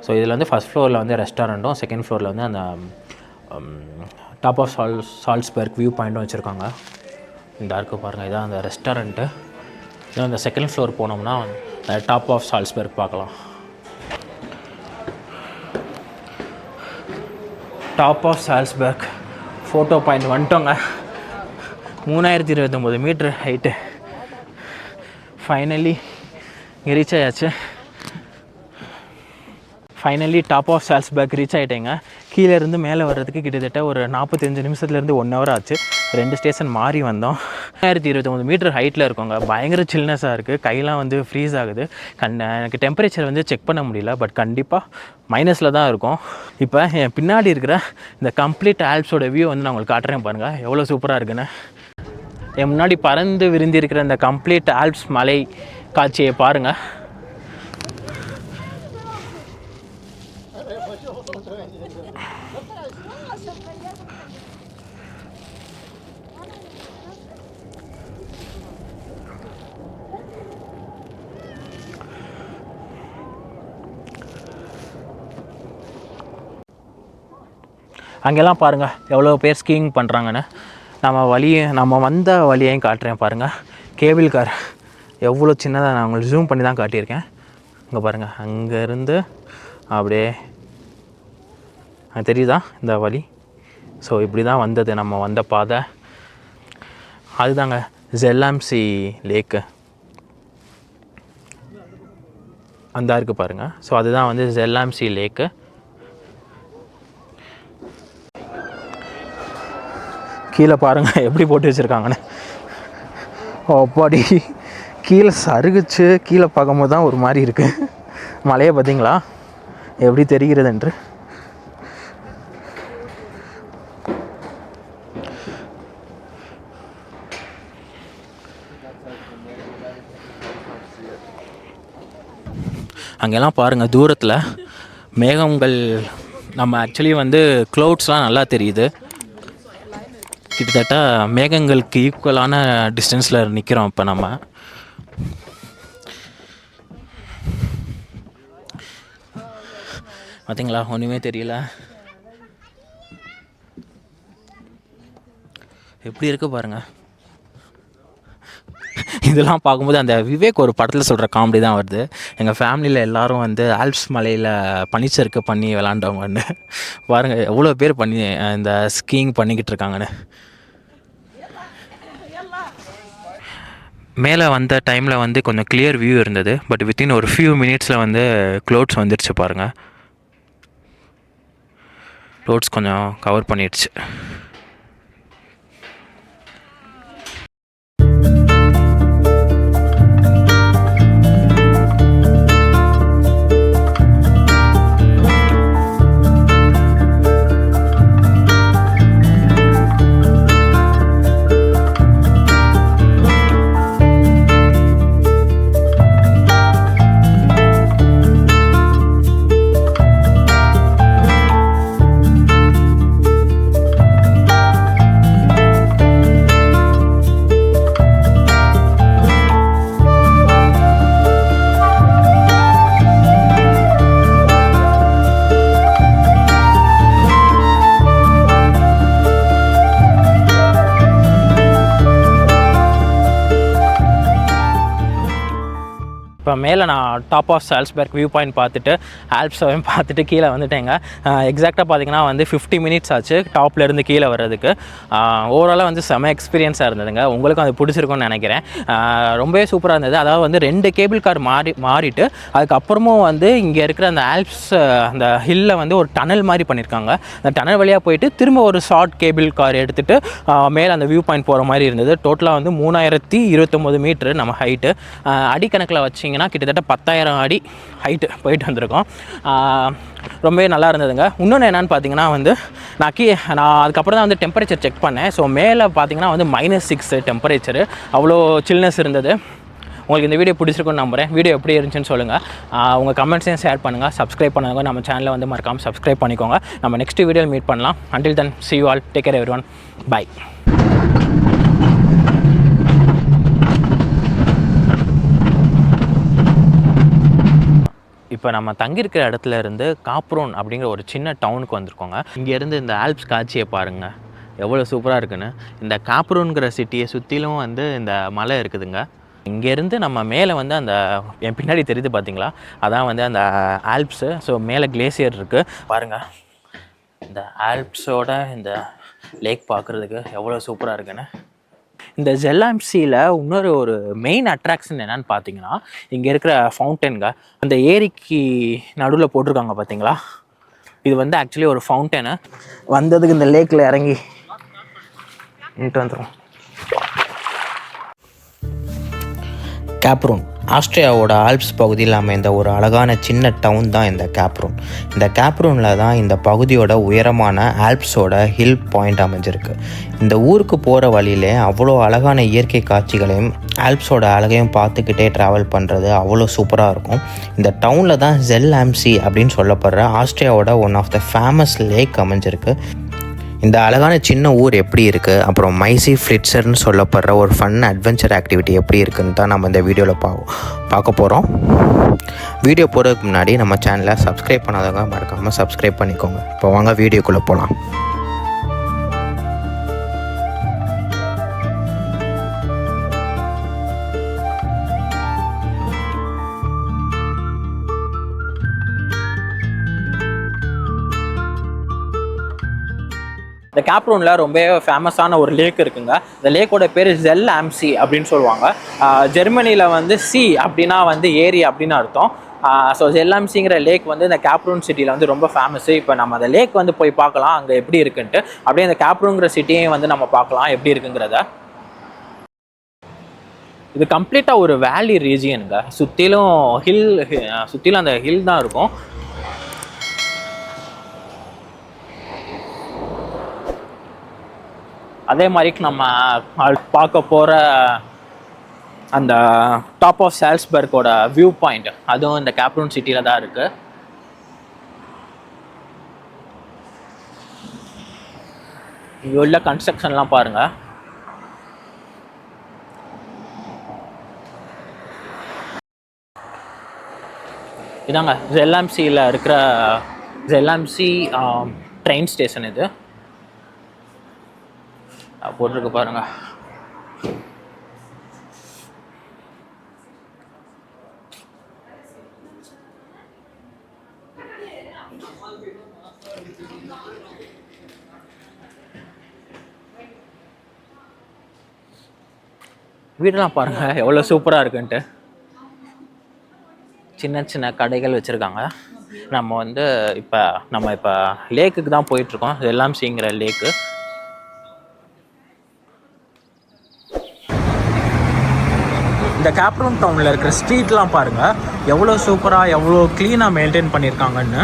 ஸோ இதில் வந்து ஃபஸ்ட் ஃப்ளோரில் வந்து ரெஸ்டாரண்ட்டும், செகண்ட் ஃப்ளோரில் வந்து அந்த டாப் ஆஃப் சால்ஸ்பர்க் வியூ பாயிண்ட்டும் வச்சுருக்காங்க. இந்த இருக்குது பாருங்கள், இதான் அந்த ரெஸ்டாரண்ட்டு. இன்னும் அந்த செகண்ட் ஃப்ளோர் போனோம்னா டாப் ஆஃப் சால்ஸ்பர்க் பார்க்கலாம். Top of Salzburg photo point வந்துட்டோங்க. 3029 மீட்ரு ஹைட்டு. ஃபைனலி இங்கே ரீச் ஆயாச்சு. Finally top of Salzburg reach ஆகிட்டேங்க. கீழே இருந்து மேலே வர்றதுக்கு கிட்டத்தட்ட ஒரு 45 நிமிஷத்துலேருந்து 1 ஹவர் ஆச்சு. 2 ஸ்டேஷன் மாறி வந்தோம். 3029 மீட்டர் ஹைட்டில் இருக்கோங்க. பயங்கர சில்னஸாக இருக்குது. கையெல்லாம் வந்து ஃப்ரீஸ் ஆகுது. எனக்கு டெம்பரேச்சர் வந்து செக் பண்ண முடியல, பட் கண்டிப்பாக மைனஸில் தான் இருக்கும். இப்போ என் பின்னாடி இருக்கிற இந்த கம்ப்ளீட் ஆல்ப்ஸோட வியூ வந்து நான் உங்களுக்கு காட்டுறேன் பாருங்கள், எவ்வளோ சூப்பராக இருக்குன்னு. என் முன்னாடி பறந்து விரிந்து இருக்கிற இந்த கம்ப்ளீட் ஆல்ப்ஸ் மலை காட்சியை பாருங்கள். அங்கெல்லாம் பாருங்கள் எவ்வளோ பேர் ஸ்கீயிங் பண்ணுறாங்கன்னு. நம்ம வந்த வழியையும் காட்டுறேன் பாருங்கள். கேபிள் கார் எவ்வளோ சின்னதாக நான் உங்களுக்கு ஜூம் பண்ணி தான் காட்டியிருக்கேன். இங்கே பாருங்கள், அங்கேருந்து அப்படியே தெரியுதா இந்த வழி. ஸோ இப்படி தான் வந்தது நம்ம வந்த பாதை. அதுதாங்க ஜெல்லாம்சி லேக்கு. அந்த இருக்குது பாருங்கள். ஸோ அதுதான் வந்து ஜெல்லாம்சி லேக்கு. கீழே பாருங்கள் எப்படி போட்டு வச்சுருக்காங்கன்னு. அப்பாடி, கீழே சருகுச்சு. கீழே பார்க்கும்போது தான் ஒரு மாதிரி இருக்குது. மலையை பார்த்தீங்களா எப்படி தெரிகிறது என்று. அங்கெல்லாம் பாருங்கள் தூரத்தில் மேகங்கள், நம்ம ஆக்சுவலி வந்து க்ளவுட்ஸ்லாம் நல்லா தெரியுது. கிட்டத்தட்ட மேகங்களுக்கு ஈக்குவலான டிஸ்டன்ஸில் நிற்கிறோம் இப்போ நம்ம. பார்த்தீங்களா, ஒன்றுமே தெரியல. எப்படி இருக்கு பாருங்கள். இதெல்லாம் பார்க்கும்போது அந்த விவேக் ஒரு படத்தில் சொல்கிற காமெடி தான் வருது. எங்கள் ஃபேமிலியில் எல்லோரும் வந்து ஆல்ப்ஸ் மலையில் பனிச்சறுக்கு பண்ணி விளாண்டவங்கன்னு. பாருங்கள் எவ்வளோ பேர் பண்ணி இந்த ஸ்கீயிங் பண்ணிக்கிட்டு இருக்காங்கன்னு. மேலே வந்த டைமில் வந்து கொஞ்சம் கிளியர் வியூ இருந்தது. பட் வித்தின் ஒரு ஃபியூ மினிட்ஸில் வந்து க்ளவுட்ஸ் வந்துடுச்சு பாருங்கள். க்ளவுட்ஸ் கொஞ்சம் கவர் பண்ணிடுச்சு. இப்போ மேலே நான் top of Salzburg viewpoint பார்த்துட்டு ஆல்ப்ஸையும் பார்த்துட்டு கீழே வந்துட்டேங்க. எக்ஸாக்டாக பார்த்தீங்கன்னா வந்து 50 மினிட்ஸ் ஆச்சு டாப்லேருந்து கீழே வர்றதுக்கு. ஓவராலாக வந்து செம எக்ஸ்பீரியன்ஸாக இருந்ததுங்க. உங்களுக்கும் அது பிடிச்சிருக்கும்னு நினைக்கிறேன். ரொம்பவே சூப்பராக இருந்தது. அதாவது வந்து 2 கேபிள் கார் மாறிட்டு அதுக்கப்புறமும் வந்து இங்கே இருக்கிற அந்த ஆல்ப்ஸ் அந்த ஹில்லில் வந்து ஒரு டனல் மாதிரி பண்ணியிருக்காங்க. அந்த டனல் வழியாக போயிட்டு திரும்ப ஒரு ஷார்ட் கேபிள் கார் எடுத்துகிட்டு மேலே அந்த வியூ பாயிண்ட் போகிற மாதிரி இருந்தது. டோட்டலாக வந்து 3029 மீட்ரு நம்ம ஹைட்டு. அடிக்கணக்கில் வச்சிங்கன்னா கிட்டத்தட்ட 10,000 அடி ஹைட்டு போயிட்டு வந்திருக்கோம். ரொம்பவே நல்லா இருந்ததுங்க. இன்னொன்று என்னென்னு பார்த்தீங்கன்னா வந்து நான் அதுக்கப்புறம் தான் வந்து டெம்பரேச்சர் செக் பண்ணேன். ஸோ மேலே பார்த்தீங்கன்னா வந்து -6 டெம்பரேச்சரு, அவ்வளோ சில்னஸ் இருந்தது. உங்களுக்கு இந்த வீடியோ பிடிச்சிருக்குன்னு நம்புகிறேன். வீடியோ எப்படி இருந்துச்சுன்னு சொல்லுங்கள். உங்கள் கமெண்ட்ஸையும் ஷேர் பண்ணுங்கள். சப்ஸ்கிரைப் பண்ணுங்க. நம்ம சேனலை வந்து மறக்காமல் சப்ஸ்கிரைப் பண்ணிக்கோங்க. நம்ம நெக்ஸ்ட் வீடியோவில் மீட் பண்ணலாம். until then, see you all. Take care everyone. Bye. இப்போ நம்ம தங்கியிருக்கிற இடத்துல இருந்து காப்ரோன் அப்படிங்கிற ஒரு சின்ன டவுனுக்கு வந்திருக்கோங்க. இங்கேருந்து இந்த ஆல்ப்ஸ் காட்சியை பாருங்கள், எவ்வளோ சூப்பராக இருக்குன்னு. இந்த காப்ரோன்கிற சிட்டியை சுற்றிலும் வந்து இந்த மலை இருக்குதுங்க. இங்கேருந்து நம்ம மேலே வந்து அந்த என் பின்னாடி தெரியுது பார்த்தீங்களா, அதான் வந்து அந்த ஆல்ப்ஸு. ஸோ மேலே கிளேசியர் இருக்குது பாருங்கள். இந்த ஆல்ப்ஸோட இந்த லேக் பார்க்குறதுக்கு எவ்வளோ சூப்பராக இருக்குன்னு. இந்த ஜெல்லாம்சியில் இன்னொரு ஒரு மெயின் அட்ராக்ஷன் என்னென்னு பார்த்தீங்கன்னா, இங்கே இருக்கிற ஃபவுண்டனுங்க. அந்த ஏரிக்கு நடுவில் போட்டிருக்காங்க பார்த்தீங்களா, இது வந்து ஆக்சுவலி ஒரு ஃபவுண்டனு. வந்ததுக்கு இந்த லேக்கில் இறங்கி இங்கிட்டு வந்துடும். கேப்ரூன் ஆஸ்திரியாவோட ஆல்ப்ஸ் பகுதியில் அமைந்த ஒரு அழகான சின்ன டவுன் தான் இந்த கேப்ரூன். இந்த கேப்ரூனில் தான் இந்த பகுதியோட உயரமான ஆல்ப்ஸோட ஹில் பாயிண்ட் அமைஞ்சிருக்கு. இந்த ஊருக்கு போகிற வழியிலே அவ்வளோ அழகான இயற்கை காட்சிகளையும் ஆல்ப்ஸோட அழகையும் பார்த்துக்கிட்டே ட்ராவல் பண்ணுறது அவ்வளோ சூப்பராக இருக்கும். இந்த டவுனில் தான் ஜெல்லாம்சி அப்படின்னு சொல்லப்படுற ஆஸ்திரியாவோட one of the famous lake அமைஞ்சிருக்கு. இந்த அழகான சின்ன ஊர் எப்படி இருக்குது, அப்புறம் மைசி ஃப்ளிட்சர்னு சொல்லப்படுற ஒரு ஃபன் அட்வென்ச்சர் ஆக்டிவிட்டி எப்படி இருக்குன்னு தான் நம்ம இந்த வீடியோவில் பார்க்க போகிறோம். வீடியோ போகிறதுக்கு முன்னாடி நம்ம சேனலை சப்ஸ்கிரைப் பண்ணாதவங்க மறக்காமல் சப்ஸ்கிரைப் பண்ணிக்கோங்க. இப்போ வாங்க வீடியோக்குள்ளே போகலாம். இந்த கேப்ரூனில் ரொம்ப ஃபேமஸான ஒரு லேக் இருக்குங்க. இந்த லேக்கோட பேர் ஜெல்லாம்சி அப்படின்னு சொல்லுவாங்க. ஜெர்மனியில் வந்து சி அப்படின்னா வந்து ஏரி அப்படின்னு அர்த்தம். ஸோ ஜெல்லாம்சிங்கிற லேக் வந்து இந்த கேப்ரூன் சிட்டியில் வந்து ரொம்ப ஃபேமஸ்ஸு. இப்போ நம்ம அந்த லேக் வந்து போய் பார்க்கலாம் அங்கே எப்படி இருக்குன்ட்டு. அப்படியே அந்த கேப்ரூன்கிற சிட்டியையும் வந்து நம்ம பார்க்கலாம் எப்படி இருக்குங்கிறத. இது கம்ப்ளீட்டாக ஒரு வேலி ரீஜியனுங்க. சுற்றிலும் அந்த ஹில் தான் இருக்கும். அதே மாதிரி நம்ம பார்க்க போகிற அந்த டாப் ஆஃப் சால்ஸ்பர்க்கோட வியூ பாயிண்ட் அதுவும் இந்த கேப்ரூன் சிட்டியில் தான் இருக்குது. இங்கே உள்ள கன்ஸ்ட்ரக்ஷன்லாம் பாருங்கள். இதாங்க ZLMCயில் இருக்கிற ZLMC ட்ரெயின் ஸ்டேஷன். இது போட்டிருக்கு பாருங்கள். வீடெல்லாம் பாருங்கள் எவ்வளோ சூப்பராக இருக்குன்ட்டு. சின்ன சின்ன கடைகள் வச்சுருக்காங்க. நம்ம இப்போ லேக்குக்கு தான் போயிட்டுருக்கோம். ZLMCங்கிற லேக்கு. இந்த கேப்ரூன் டவுனில் இருக்கிற ஸ்ட்ரீட்லாம் பாருங்கள் எவ்வளோ சூப்பராக எவ்வளோ க்ளீனாக மெயின்டைன் பண்ணியிருக்காங்கன்னு.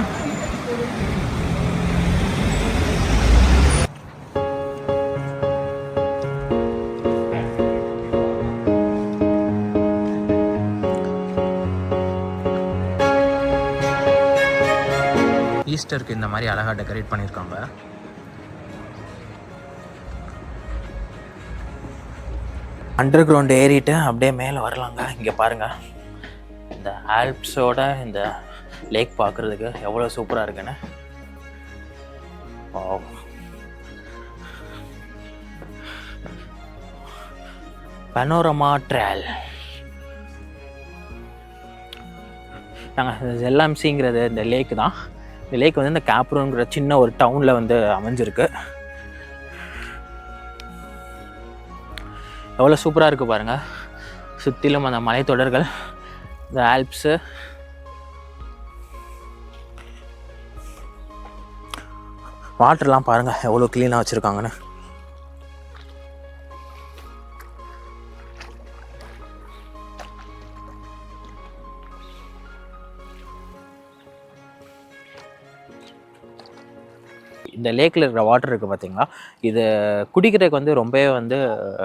ஈஸ்டருக்கு இந்த மாதிரி அழகாக டெக்கரேட் பண்ணியிருக்காங்க. அண்டர் கிரவுண்ட் ஏறிட்டு அப்படியே மேலே வரலாங்க. இங்கே பாருங்கள் இந்த ஆல்ப்ஸோட இந்த லேக் பார்க்குறதுக்கு எவ்வளோ சூப்பராக இருக்குன்னு. Panorama troll. நாங்கள் ZLMCங்கிறது இந்த லேக்கு தான். இந்த லேக் வந்து இந்த கேப்ரூன்ங்கிற சின்ன ஒரு டவுனில் வந்து அமைஞ்சிருக்கு. எவ்வளோ சூப்பராக இருக்குது பாருங்கள். சுற்றிலும் அந்த மலைத்தொடர்கள், இந்த ஆல்ப்ஸு. வாட்டர்லாம் பாருங்கள் எவ்வளோ க்ளீனாக வச்சுருக்காங்கன்னு. இந்த லேக்கில் இருக்கிற வாட்டர் இருக்குது பார்த்தீங்களா, இது குடிக்கிறதுக்கு வந்து ரொம்பவே வந்து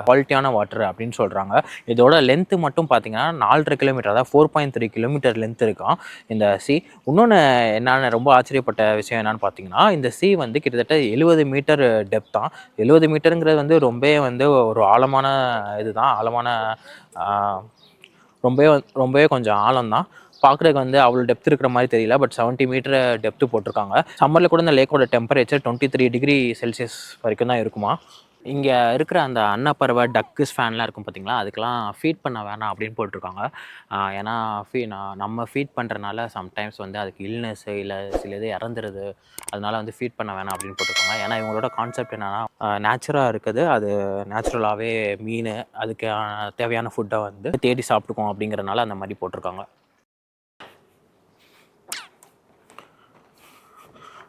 குவாலிட்டியான வாட்டர் அப்படின்னு சொல்கிறாங்க. இதோட லென்த்து மட்டும் பார்த்தீங்கன்னா 4.5 கிலோமீட்டர், அதாவது 4.3 கிலோமீட்டர் லென்த் இருக்கான் இந்த சி. இன்னொன்று என்னென்ன ரொம்ப ஆச்சரியப்பட்ட விஷயம் என்னென்னு பார்த்தீங்கன்னா, இந்த சி வந்து கிட்டத்தட்ட 70 மீட்டர் டெப்த் தான். 70 மீட்டருங்கிறது வந்து ரொம்பவே வந்து ஒரு ஆழமான இதுதான், ஆழமான ரொம்பவே கொஞ்சம் ஆழம்தான். பார்க்குறதுக்கு வந்து அவ்வளோ டெப்த் இருக்கிற மாதிரி தெரியல, பட் 70 மீட்டர் டெப்த்து போட்டிருக்காங்க. சம்மரில் கூட இந்த லேக்கோட டெம்பரேச்சர் 23 டிகிரி செல்சியஸ் வரைக்கும் தான் இருக்குமா. இங்கே இருக்கிற அந்த அன்னப்பறவை டக்குஸ் ஃபேன்லாம் இருக்கும் பார்த்தீங்களா, அதுக்கெலாம் ஃபீட் பண்ண வேணாம் அப்படின்னு போட்டிருக்காங்க. ஏன்னா நம்ம ஃபீட் பண்ணுறனால சம்டைம்ஸ் வந்து அதுக்கு இல்னஸ்ஸு இல்லை சில இது இறந்துருது, அதனால வந்து ஃபீட் பண்ண வேணாம் அப்படின்னு போட்டிருக்காங்க. ஏன்னா இவங்களோட கான்செப்ட் என்னென்னா, நேச்சுராக இருக்குது, அது நேச்சுரலாகவே மீன் அதுக்கு தேவையான ஃபுட்டை வந்து தேடி சாப்பிட்டுக்கும் அப்படிங்கிறனால அந்த மாதிரி போட்டிருக்காங்க.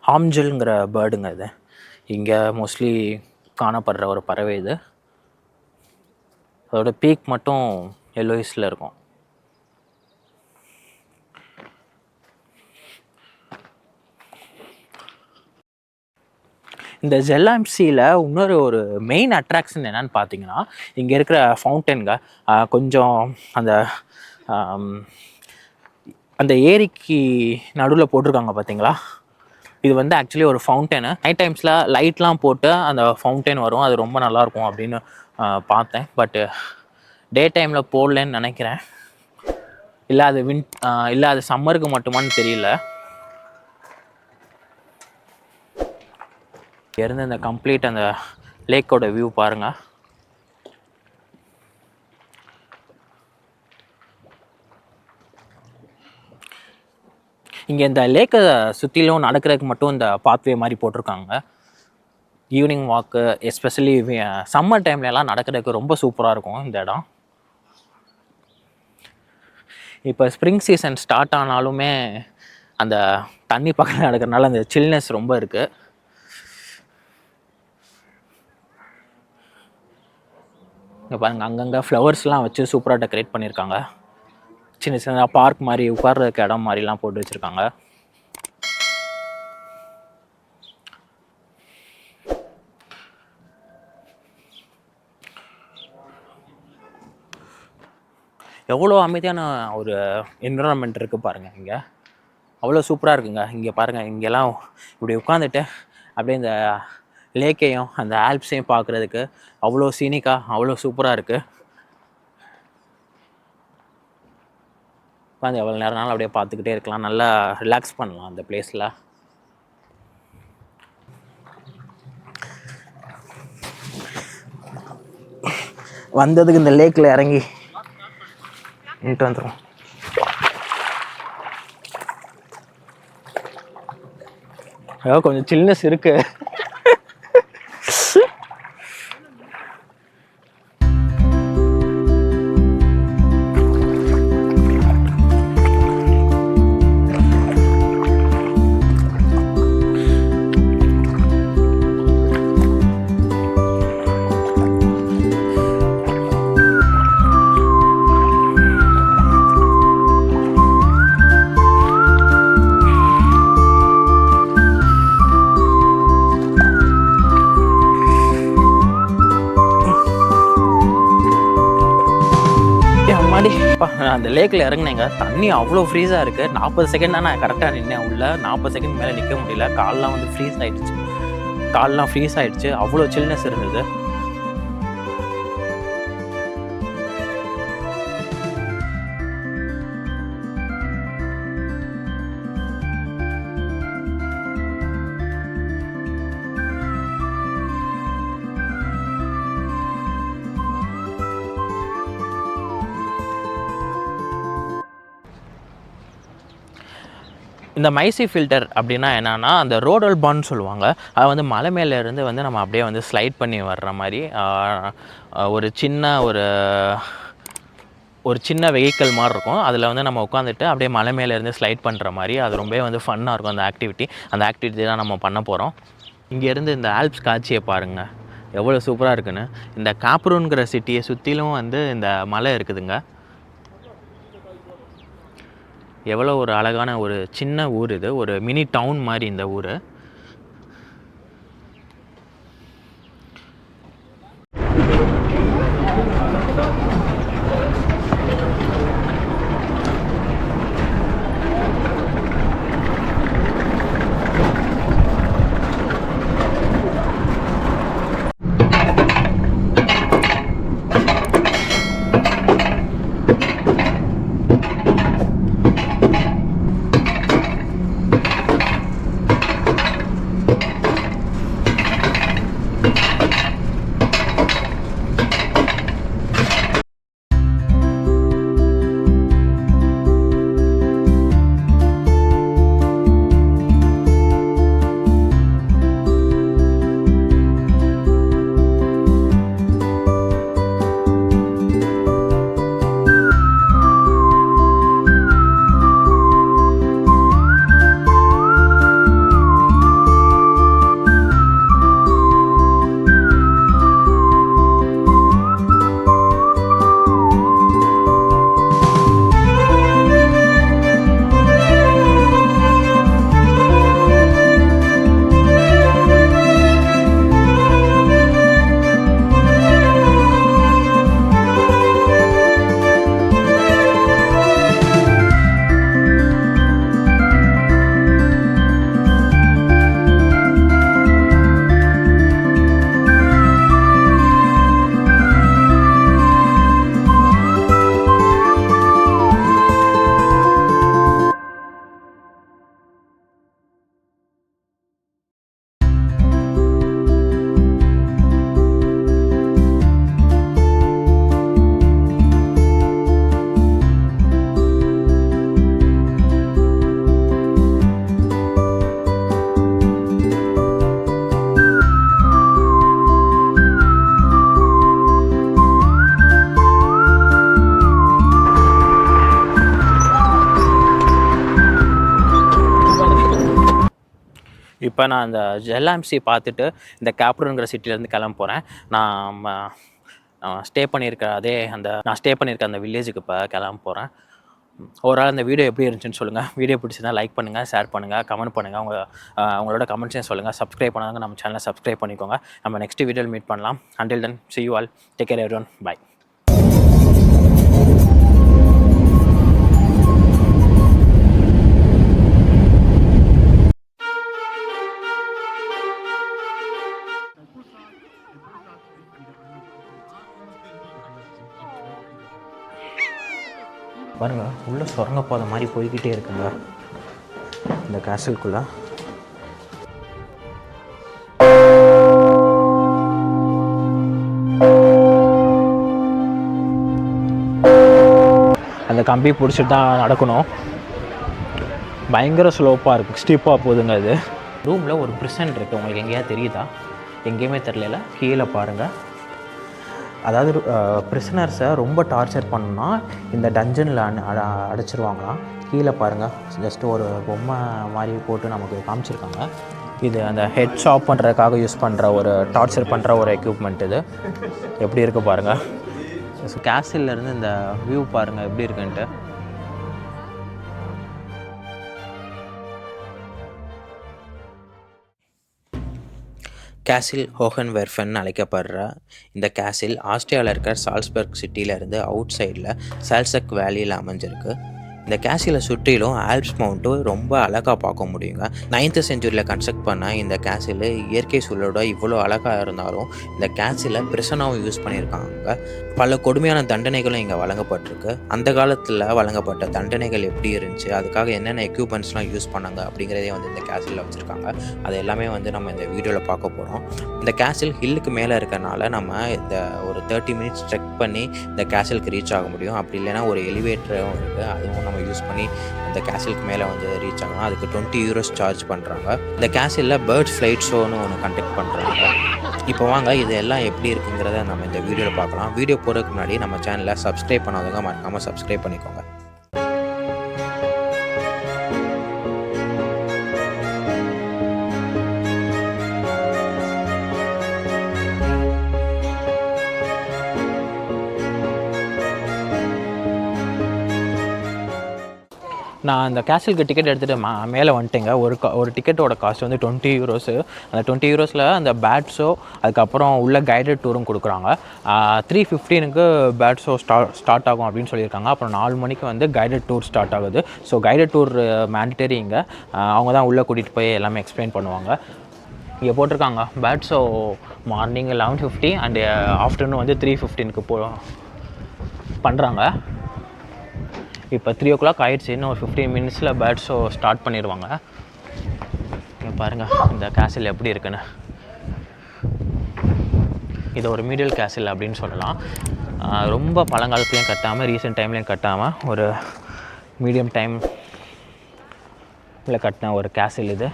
ஹார்ன்பில்ங்கிற பேர்டுங்க இது. இங்கே மோஸ்ட்லி காணப்படுற ஒரு பறவை இது. அதோட பீக் மட்டும் எல்லோயிஸில் இருக்கும். இந்த ZLMCயில் இன்னொரு ஒரு மெயின் அட்ராக்ஷன் என்னென்னு பார்த்தீங்கன்னா, இங்கே இருக்கிற ஃபவுண்டனுங்க. கொஞ்சம் அந்த ஏரிக்கு நடுவில் போட்டிருக்காங்க பார்த்தீங்களா, இது வந்து ஆக்சுவலி ஒரு ஃபவுண்டனு. நைட் டைம்ஸில் லைட்லாம் போட்டு அந்த ஃபவுண்டன் வரும், அது ரொம்ப நல்லாயிருக்கும் அப்படின்னு பார்த்தேன். பட்டு டே டைமில் போடலன்னு நினைக்கிறேன், இல்லை அது சம்மருக்கு மட்டுமான்னு தெரியல. இருந்து இந்த கம்ப்ளீட் அந்த லேக்கோட வியூ பாருங்கள். இங்கே இந்த லேக்கை சுற்றிலும் நடக்கிறதுக்கு மட்டும் இந்த பாத்வே மாதிரி போட்டிருக்காங்க. ஈவினிங் வாக்கு, எஸ்பெஷலி சம்மர் டைம்லலாம் நடக்கிறதுக்கு ரொம்ப சூப்பராக இருக்கும் இந்த இடம். இப்போ ஸ்ப்ரிங் சீசன் ஸ்டார்ட் ஆனாலுமே அந்த தண்ணி பக்கத்தில் நடக்கிறதுனால அந்த சில்னஸ் ரொம்ப இருக்குது. இங்கே பாருங்கள், அங்கங்கே ஃப்ளவர்ஸ்லாம் வச்சு சூப்பராக டெக்கரேட் பண்ணியிருக்காங்க. சின்ன சின்ன பார்க் மாதிரி உட்கார்றதுக்கு இடம் மாதிரிலாம் போட்டு வச்சுருக்காங்க. எவ்வளோ அமைதியான ஒரு என்விரான்மெண்ட் இருக்குது பாருங்கள். இங்கே அவ்வளோ சூப்பராக இருக்குங்க. இங்கே பாருங்கள், இங்கெல்லாம் இப்படி உட்காந்துட்டு அப்படியே இந்த லேக்கையும் அந்த ஆல்ப்ஸையும் பார்க்குறதுக்கு அவ்வளோ சீனிக்காக அவ்வளோ சூப்பராக இருக்குது. உட்காந்து எவ்வளோ நேரம்னாலும் அப்படியே பார்த்துக்கிட்டே இருக்கலாம். நல்லா ரிலாக்ஸ் பண்ணலாம் அந்த பிளேஸில். வந்ததுக்கு இந்த லேக்கில் இறங்கி நின்றுட்டு வந்துடும். ஏதோ கொஞ்சம் சில்னஸ் இருக்குது. அந்த லேக்கில் இறங்குனேங்க. தண்ணி அவ்வளோ ஃப்ரீஸாக இருக்குது. 40 செகண்ட் தான் நான் கரெக்டாக நின்னேன் உள்ள. 40 செகண்ட் மேலே நிற்க முடியல. கால்லாம் வந்து ஃப்ரீஸ் ஆகிடுச்சு. கால்லாம் ஃப்ரீஸ் ஆகிடுச்சு. அவ்வளோ சில்னஸ் இருந்தது. இந்த மைசி ஃபில்டர் அப்படின்னா என்னென்னா, அந்த ரோடல் பான்னு சொல்லுவாங்க. அது வந்து மலை மேலேருந்து வந்து நம்ம அப்படியே வந்து ஸ்லைட் பண்ணி வர்ற மாதிரி ஒரு சின்ன வெஹிக்கிள் மாதிரி இருக்கும். அதில் வந்து நம்ம உட்காந்துட்டு அப்படியே மலை மேலேருந்து ஸ்லைட் பண்ணுற மாதிரி. அது ரொம்பவே வந்து ஃபன்னாக இருக்கும் அந்த ஆக்டிவிட்டி தான் நம்ம பண்ண போகிறோம். இங்கேருந்து இந்த ஆல்ப்ஸ் காட்சியை பாருங்கள், எவ்வளோ சூப்பராக இருக்குன்னு. இந்த காப்ரூன்கிற சிட்டியை சுற்றிலும் வந்து இந்த மலை இருக்குதுங்க. எவ்வளோ ஒரு அழகான ஒரு சின்ன ஊர் இது. ஒரு மினி டவுன் மாதிரி இந்த ஊர். இப்போ நான் அந்த ஜெல்லாம்சி பார்த்துட்டு இந்த காப்ரூன்கிற சிட்டிலேருந்து கிளம்ப போகிறேன். நான் ஸ்டே பண்ணியிருக்க அந்த வில்லேஜுக்கு இப்போ கிளம்ப போகிறேன். ஓவரால் அந்த வீடியோ எப்படி இருந்துச்சுன்னு சொல்லுங்கள். வீடியோ பிடிச்சிருந்தா லைக் பண்ணுங்கள், ஷேர் பண்ணுங்கள், கமெண்ட் பண்ணுங்கள். உங்களோட கமெண்ட்ஸையும் சொல்லுங்கள். சப்ஸ்கிரைப் பண்ணாங்க நம்ம சேனலை சப்ஸ்கிரைப் பண்ணிக்கோங்க. நம்ம நெக்ஸ்ட் வீடியோவில் மீட் பண்ணலாம். Until then, see you all. Take care everyone. Bye. பாருங்கள் உள்ளே சுரங்கப்பாதை மாதிரி போய்கிட்டே இருக்குங்க இந்த கேசலுக்குள்ளே. அந்த கம்பி பிடிச்சிட்டு தான் நடக்கணும். பயங்கர ஸ்லோப்பாக இருக்குது, ஸ்டீப்பாக போகுதுங்க. அது ரூமில் ஒரு ப்ரிசன் இருக்குது, உங்களுக்கு எங்கேயா தெரியுதா? எங்கேயுமே தெரியல. கீழே பாருங்கள். அதாவது ப்ரிசனர்ஸை ரொம்ப டார்ச்சர் பண்ணோன்னா இந்த டஞ்சனில் அடைச்சிருவாங்களாம். கீழே பாருங்கள், ஜஸ்ட்டு ஒரு பொம்மை மாதிரி போட்டு நமக்கு காமிச்சிருக்காங்க. இது அந்த ஹெட் ஷாப் பண்ணுறதுக்காக யூஸ் பண்ணுற ஒரு டார்ச்சர் பண்ணுற ஒரு எக்யூப்மெண்ட். இது எப்படி இருக்குது பாருங்கள். ஸோ கேசில்லேருந்து இந்த வியூ பாருங்கள் எப்படி இருக்குன்ட்டு. கேசில் ஹோகன்வெர்ஃபன் அழைக்கப்படுற இந்த கேசில் ஆஸ்திரியாவில் இருக்கிற சால்ஸ்பர்க் சிட்டியிலேருந்து அவுட் சைடில் சால்சக் வேலியில் அமைஞ்சிருக்கு. இந்த கேசிலை சுற்றிலும் ஆல்ப்ஸ் மவுண்ட்டு ரொம்ப அழகாக பார்க்க முடியுங்க. 9th செஞ்சுரியில் கன்ஸ்ட்ரக்ட் பண்ண இந்த கேசில் இயற்கை சூழலோட இவ்வளோ அழகாக இருந்தாலும் இந்த கேசிலை பிரிசனாகவும் யூஸ் பண்ணியிருக்காங்க. பல கொடுமையான தண்டனைகளும் இங்கே வழங்கப்பட்டிருக்கு. அந்த காலத்தில் வழங்கப்பட்ட தண்டனைகள் எப்படி இருந்துச்சு, அதுக்காக என்னென்ன எக்யூப்மெண்ட்ஸ்லாம் யூஸ் பண்ணாங்க அப்படிங்கிறதே வந்து இந்த கேசிலில் வச்சுருக்காங்க. அது எல்லாமே வந்து நம்ம இந்த வீடியோவில் பார்க்க போகிறோம். இந்த கேசில் ஹில்லுக்கு மேலே இருக்கிறனால நம்ம இந்த ஒரு 30 மினிட்ஸ் ட்ரெக் பண்ணி இந்த கேசிலுக்கு ரீச் ஆக முடியும். அப்படி இல்லைன்னா ஒரு எலிவேட்டரும் இருக்குது, அதுவும் நம்ம யூஸ் பண்ணி இந்த கேசிலுக்கு மேலே வந்து ரீச் ஆகணும். அதுக்கு 20 euros சார்ஜ் பண்ணுறாங்க. இந்த கேசிலில் பேர்ட்ஸ் ஃப்ளைட் ஷோன்னு ஒன்று கண்டக்ட் பண்ணுறாங்க. இப்போ வாங்க இது எல்லாம் எப்படி இருக்குங்கிறத நம்ம இந்த வீடியோவில் பார்க்கலாம். வீடியோ போகிறதுக்கு முன்னாடி நம்ம சேனலை சப்ஸ்கிரைப் பண்ணாதவங்க மறக்காமல் சப்ஸ்கிரைப் பண்ணிக்கோங்க. நான் அந்த கேசலுக்கு டிக்கெட் எடுத்துகிட்டு மேலே வந்துட்டேங்க. ஒரு டிக்கெட்டோட காஸ்ட் வந்து 20 euros. அந்த 20 eurosல அந்த பேட் ஷோ, அதுக்கப்புறம் உள்ள கைடட் டூரும் கொடுக்குறாங்க. 3:15 பேட் ஷோ ஸ்டார்ட் ஆகும் அப்படின்னு சொல்லியிருக்காங்க. அப்புறம் 4 மணிக்கு வந்து கைடட் டூர் ஸ்டார்ட் ஆகுது. So guided tour mandatory. இங்கே அவங்க தான் உள்ளே கூட்டிகிட்டு போய் எல்லாமே எக்ஸ்பிளைன் பண்ணுவாங்க. இங்கே போட்டிருக்காங்க bat show morning 11:50 and afternoon வந்து 3:15 பண்ணுறாங்க. இப்போ 3 o'clock ஆகிடுச்சு. இன்னும் ஒரு 15 மினிட்ஸில் பேட் ஷோ ஸ்டார்ட் பண்ணிடுவாங்க. இங்கே பாருங்கள் இந்த கேசில் எப்படி இருக்குன்னு. இது ஒரு மீடியல் கேசில் அப்படின்னு சொல்லலாம். ரொம்ப பழங்காலத்துலேயும் கட்டாமல் ரீசெண்ட் டைம்லேயும் கட்டாமல் ஒரு மீடியம் டைமில் கட்டின ஒரு கேசில் இது.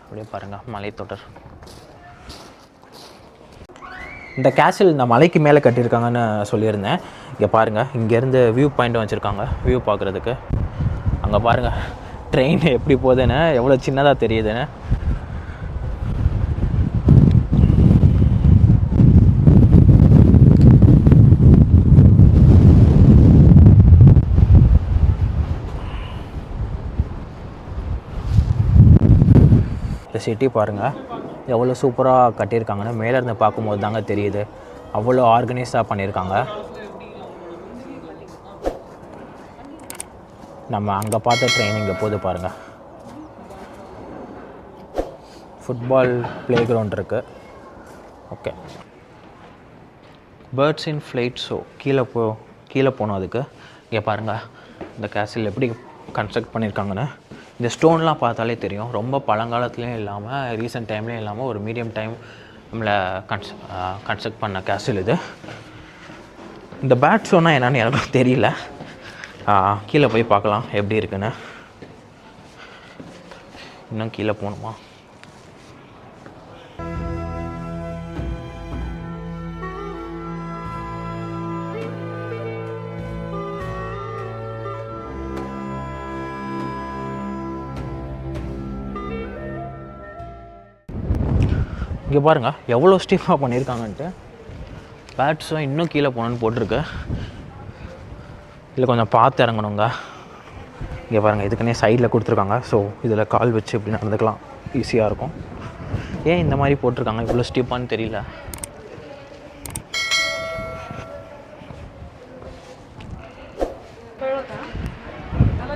அப்படியே பாருங்கள் மலைத்தொடர். இந்த கேசில் இந்த மலைக்கு மேலே கட்டியிருக்காங்கன்னு சொல்லியிருந்தேன். இங்கே பாருங்கள், இங்கேருந்து வியூ பாயிண்ட் வச்சுருக்காங்க வியூ பார்க்குறதுக்கு. அங்கே பாருங்கள் ட்ரெயின் எப்படி போகுதுன்னு, எவ்வளோ சின்னதாக தெரியுதுன்னு. இந்த சிட்டி பாருங்கள் எவ்வளோ சூப்பராக கட்டியிருக்காங்கன்னு மேலே இருந்து பார்க்கும்போது தாங்க தெரியுது. அவ்வளோ ஆர்கனைஸாக பண்ணியிருக்காங்க. நம்ம அங்கே பார்த்த ட்ரெயின் இங்கே போது பாருங்கள். ஃபுட்பால் ப்ளே கிரவுண்ட் இருக்குது. ஓகே, பேர்ட்ஸ் இன் ஃப்ளைட் ஷோ கீழே போனோம். அதுக்கு இங்கே பாருங்கள் இந்த கேசில் எப்படி கன்ஸ்ட்ரக்ட் பண்ணியிருக்காங்கன்னு. இந்த ஸ்டோன்லாம் பார்த்தாலே தெரியும். ரொம்ப பழங்காலத்துலேயும் இல்லாமல் ரீசெண்ட் டைம்லேயும் இல்லாமல் ஒரு மீடியம் டைமில் கன்ஸ்ட்ரக்ட் பண்ண கேசில் இது. இந்த பேட் ஷோனால் என்னன்னு எனக்கு தெரியல. கீழே போய் பார்க்கலாம் எப்படி இருக்குன்னு. இன்னும் கீழே போகணுமா? இங்கே பாருங்கள் எவ்வளோ ஸ்டீஃபாக பண்ணியிருக்காங்கன்ட்டு. பேட்ஸும் இன்னும் கீழே போகணுன்னு போட்டிருக்கு. இல்லை கொஞ்சம் பார்த்து இறங்கணுங்க. இங்கே பாருங்கள் இதுக்குன்னே சைடில் கொடுத்துருக்காங்க. ஸோ இதில் கால் வச்சு இப்படி நடந்துக்கலாம், ஈஸியாக இருக்கும். ஏன் இந்த மாதிரி போட்டிருக்காங்க இவ்வளோ ஸ்டீப்பான்னு தெரியல.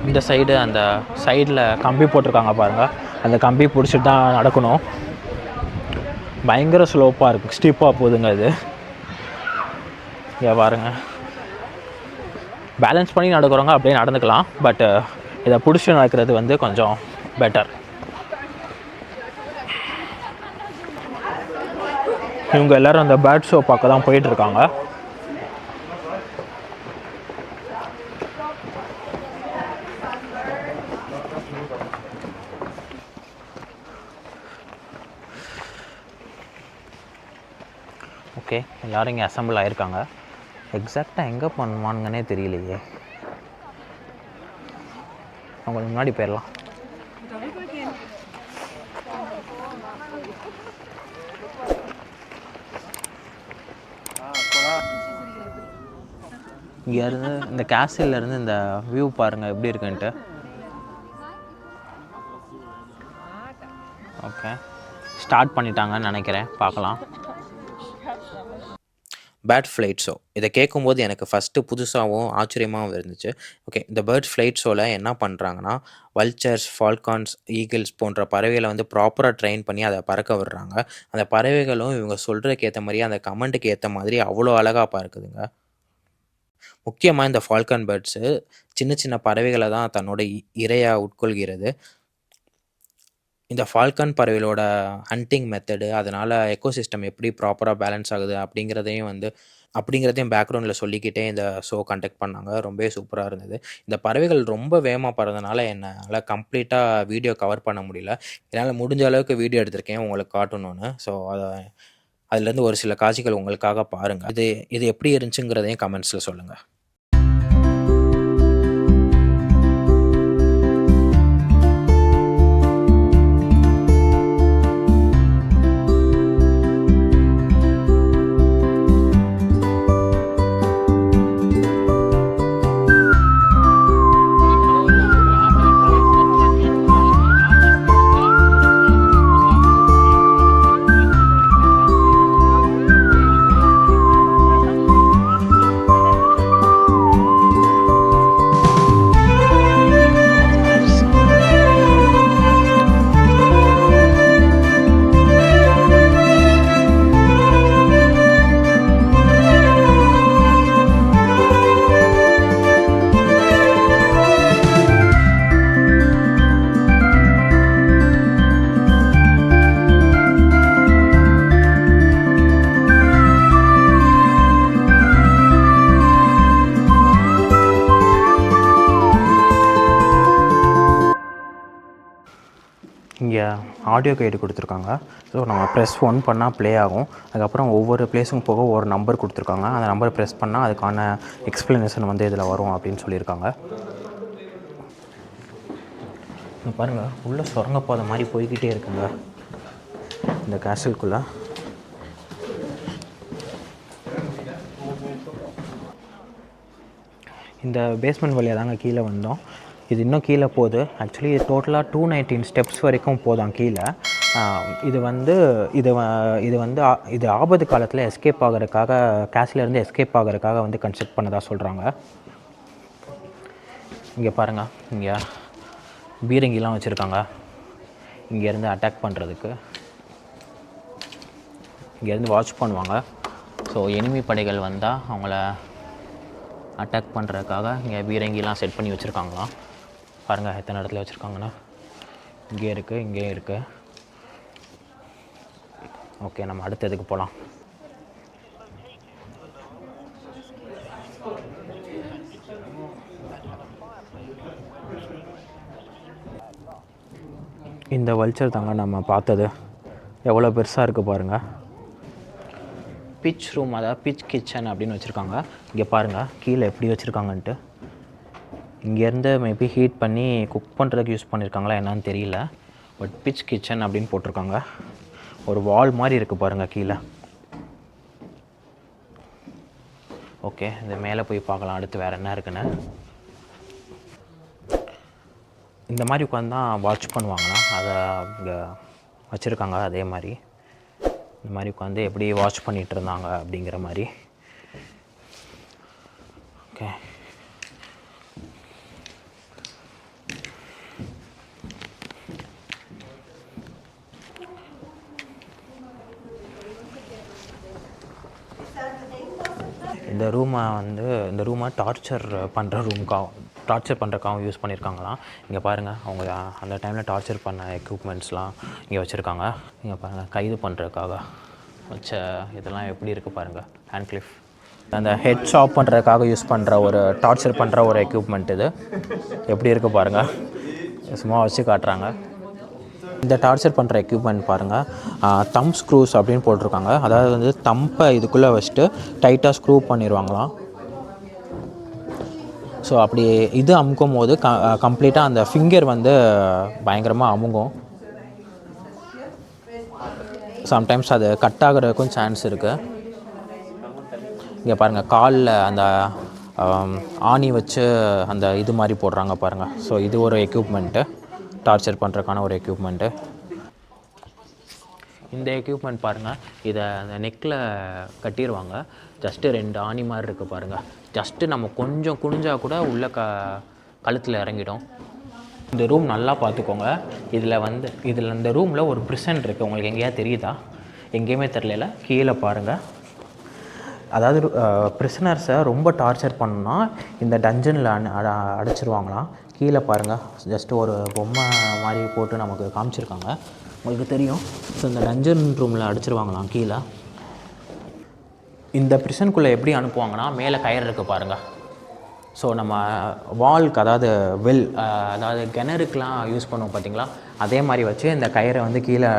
இந்த சைடு அந்த சைடில் கம்பி போட்டிருக்காங்க பாருங்கள். அந்த கம்பி பிடிச்சிட்டு தான் நடக்கணும். பயங்கர ஸ்லோப்பாக இருக்குது, ஸ்டீப்பாக போகுதுங்க இது. இங்கே பாருங்க, பேலன்ஸ் பண்ணி நடக்கிறவங்க அப்படியே நடந்துக்கலாம், பட் இதை பிடிச்சி நடக்கிறது வந்து கொஞ்சம் பெட்டர். இவங்க எல்லோரும் அந்த பேர்ட் ஷோ பார்க்க தான் போயிட்டுருக்காங்க. ஓகே, எல்லோரும் இங்கே அசம்பிள் ஆகிருக்காங்க. எக்ஸாக்டாக எங்கே பண்ணுவானுங்கன்னே தெரியலையே. அவங்களுக்கு முன்னாடி போயிடலாம். இங்கேருந்து இந்த கேசல்லேருந்து இந்த வியூ பாருங்கள் எப்படி இருக்குன்ட்டு. ஓகே, ஸ்டார்ட் பண்ணிட்டாங்கன்னு நினைக்கிறேன், பார்க்கலாம். பேர்ட் ஃப்ளைட் ஷோ, இதை கேட்கும்போது எனக்கு ஃபஸ்ட்டு புதுசாகவும் ஆச்சரியமாகவும் இருந்துச்சு. ஓகே, இந்த பேர்ட் ஃப்ளைட் ஷோவில் என்ன பண்ணுறாங்கன்னா, வல்ச்சர்ஸ், ஃபால்கான்ஸ், ஈகிள்ஸ் போன்ற பறவைகளை வந்து ப்ராப்பராக ட்ரெயின் பண்ணி அதை பறக்க விடுறாங்க. அந்த பறவைகளும் இவங்க சொல்கிறதுக்கு ஏற்ற மாதிரியே அந்த கமெண்ட்டுக்கு ஏற்ற மாதிரி அவ்வளோ அழகாக பறக்குதுங்க. முக்கியமாக இந்த ஃபால்கான் பேர்ட்ஸு சின்ன சின்ன பறவைகளை தான் தன்னோட இரையாக உட்கொள்கிறது. இந்த ஃபால்கான் பறவைகளோட ஹண்டிங் மெத்தடு, அதனால் எக்கோசிஸ்டம் எப்படி ப்ராப்பராக பேலன்ஸ் ஆகுது அப்படிங்கிறதையும் பேக்ரவுண்டில் சொல்லிக்கிட்டே இந்த ஷோ கண்டக்ட் பண்ணாங்க. ரொம்பவே சூப்பராக இருந்தது. இந்த பறவைகள் ரொம்ப வேகமாக பறந்தனால என்னால் கம்ப்ளீட்டாக வீடியோ கவர் பண்ண முடியல. என்னால் முடிஞ்ச அளவுக்கு வீடியோ எடுத்திருக்கேன் உங்களுக்கு காட்டணுன்னு. ஸோ அதுலேருந்து ஒரு சில காட்சிகள் உங்களுக்காக பாருங்கள். இது எப்படி இருந்துச்சுங்கிறதையும் கமெண்ட்ஸில் சொல்லுங்கள். இங்கே ஆடியோ கைடு கொடுத்துருக்காங்க. ஸோ நம்ம ப்ரெஸ் 1 பண்ணால் ப்ளே ஆகும். அதுக்கப்புறம் ஒவ்வொரு ப்ளேஸும் போக ஒரு நம்பர் கொடுத்துருக்காங்க. அந்த நம்பரை ப்ரெஸ் பண்ணால் அதுக்கான எக்ஸ்ப்ளனேஷன் வந்து இதில் வரும் அப்படின்னு சொல்லியிருக்காங்க. பாருங்கள், உள்ளே சுரங்கப்பாதை மாதிரி போய்கிட்டே இருக்குங்க இந்த கேசலுக்குள்ளே. இந்த பேஸ்மெண்ட் வழியாக தாங்க கீழே வந்தோம். இது இன்னும் கீழே போகுது. ஆக்சுவலி இது டோட்டலாக 219 ஸ்டெப்ஸ் வரைக்கும் போதும் கீழே. இது ஆபத்து காலத்தில் எஸ்கேப் ஆகிறதுக்காக, கேஸ்லேருந்து எஸ்கேப் ஆகிறதுக்காக வந்து கன்ஸ்ட்ரக்ட் பண்ணதாக சொல்கிறாங்க. இங்கே பாருங்கள், இங்கே பீரங்கிலாம் வச்சுருக்காங்க இங்கேருந்து அட்டாக் பண்ணுறதுக்கு. இங்கேருந்து வாட்ச் பண்ணுவாங்க. ஸோ எனிமி படைகள் வந்தால் அவங்கள அட்டாக் பண்ணுறதுக்காக இங்கே பீரங்கிலாம் செட் பண்ணி வச்சுருக்காங்களாம். பாருங்கள் எத்தனை இடத்துல வச்சுருக்காங்கன்னா, இங்கே இருக்குது, இங்கேயும் இருக்குது. ஓகே, நம்ம அடுத்ததுக்கு போகலாம். இந்த வல்ச்சர் தாங்க நம்ம பார்த்தது. எவ்வளோ பெருசாக இருக்குது பாருங்கள். பிச் ரூம், அதாவது பிச் கிச்சன் அப்படின்னு வச்சுருக்காங்க. இங்கே பாருங்கள் கீழே எப்படி வச்சுருக்காங்கன்ட்டு. இங்கேருந்து மேபி ஹீட் பண்ணி குக் பண்ணுறதுக்கு யூஸ் பண்ணியிருக்காங்களா என்னன்னு தெரியல. பட் பிச் கிச்சன் அப்படின்னு போட்டிருக்காங்க. ஒரு வால் மாதிரி இருக்குது பாருங்கள் கீழே. ஓகே, இந்த மேலே போய் பார்க்கலாம் அடுத்து வேறு என்ன இருக்குன்னு. இந்த மாதிரி உட்காந்து தான் வாட்ச் பண்ணுவாங்கன்னா அதை இங்கே வச்சுருக்காங்க. அதே மாதிரி இந்த மாதிரி உட்காந்து எப்படி வாட்ச் பண்ணிகிட்டு இருந்தாங்க அப்படிங்கிற மாதிரி. ஓகே, இந்த ரூமை டார்ச்சர் பண்ணுறக்காகவும் யூஸ் பண்ணியிருக்காங்களாம். இங்கே பாருங்கள், அவங்க அந்த டைமில் டார்ச்சர் பண்ண எக்யூப்மெண்ட்ஸ்லாம் இங்கே வச்சுருக்காங்க. இங்கே பாருங்கள், கைது பண்ணுறதுக்காக வச்ச இதெல்லாம் எப்படி இருக்குது பாருங்கள். ஹேண்ட் கிளிஃப், அந்த ஹெட் ஷாப் பண்ணுறதுக்காக யூஸ் பண்ணுற டார்ச்சர் பண்ணுற ஒரு எக்யூப்மெண்ட். இது எப்படி இருக்குது பாருங்கள், சும்மா வச்சு காட்டுறாங்க. இந்த டார்ச்சர் பண்ணுற எக்யூப்மெண்ட் பாருங்கள், தம் ஸ்க்ரூஸ் அப்படின்னு போட்டிருக்காங்க. அதாவது வந்து தம்பை இதுக்குள்ளே வச்சுட்டு டைட்டாக ஸ்க்ரூ பண்ணிடுவாங்களாம். ஸோ அப்படி இது அமுக்கும் போது கம்ப்ளீட்டாக அந்த ஃபிங்கர் வந்து பயங்கரமாக அமுங்கும். சம்டைம்ஸ் அது கட் ஆகிறதுக்கும் சான்ஸ் இருக்குது. இங்கே பாருங்கள், காலில் அந்த ஆணி வச்சு அந்த இது மாதிரி போடுறாங்க பாருங்கள். ஸோ இது ஒரு எக்யூப்மெண்ட்டு, டார்ச்சர் பண்ணுறதுக்கான ஒரு எக்யூப்மெண்ட்டு. இந்த எக்யூப்மெண்ட் பாருங்கள், இதை அந்த நெக்கில் கட்டிடுவாங்க. ஜஸ்ட்டு 2 ஆணி மாதிரி இருக்குது பாருங்கள். ஜஸ்ட்டு நம்ம கொஞ்சம் குனிஞ்சால் கூட உள்ளே கழுத்தில் இறங்கிடும். இந்த ரூம் நல்லா பார்த்துக்கோங்க. இதில் இந்த ரூமில் ஒரு ப்ரிசன் இருக்குது. உங்களுக்கு எங்கேயா தெரியுதா? எங்கேயுமே தெரியல. கீழே பாருங்கள். அதாவது ப்ரிசனர்ஸை ரொம்ப டார்ச்சர் பண்ணால் இந்த டஞ்சனில் அடைச்சிருவாங்களாம். கீழே பாருங்கள், ஜஸ்ட்டு ஒரு பொம்மை மாதிரி போட்டு நமக்கு காமிச்சிருக்காங்க, உங்களுக்கு தெரியும். ஸோ இந்த டஞ்சன் ரூமில் அடைச்சிருவாங்களாம் கீழே. இந்த ப்ரிசனுக்குள்ளே எப்படி அனுப்புவாங்கன்னா, மேலே கயிறு இருக்குது பாருங்கள். ஸோ நம்ம வால்க்கு, அதாவது கிணறுக்கெலாம் யூஸ் பண்ணுவோம் பார்த்தீங்களா, அதே மாதிரி வச்சு இந்த கயிறை வந்து கீழே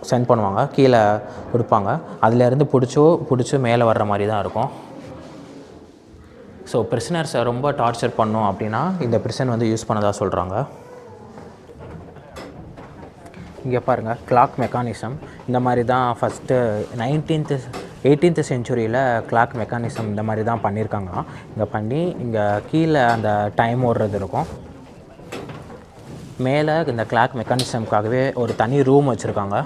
சென்ட் பண்ணுவாங்க, கீழே கொடுப்பாங்க. அதிலேருந்து பிடிச்சி மேலே வர்ற மாதிரி தான் இருக்கும். ஸோ ப்ரிசனர்ஸை ரொம்ப டார்ச்சர் பண்ணோம் அப்படின்னா இந்த ப்ரிசன் வந்து யூஸ் பண்ணதாக சொல்கிறாங்க. இங்கே பாருங்கள், கிளாக் மெக்கானிசம் இந்த மாதிரி தான் ஃபஸ்ட்டு 18th செஞ்சுரியில் கிளாக் மெக்கானிசம் இந்த மாதிரி தான் பண்ணியிருக்காங்க. இங்கே பண்ணி இங்கே கீழே அந்த டைம் ஓடுறது இருக்கும். மேலே இந்த கிளாக் மெக்கானிசம்காகவே ஒரு தனி ரூம் வச்சுருக்காங்க.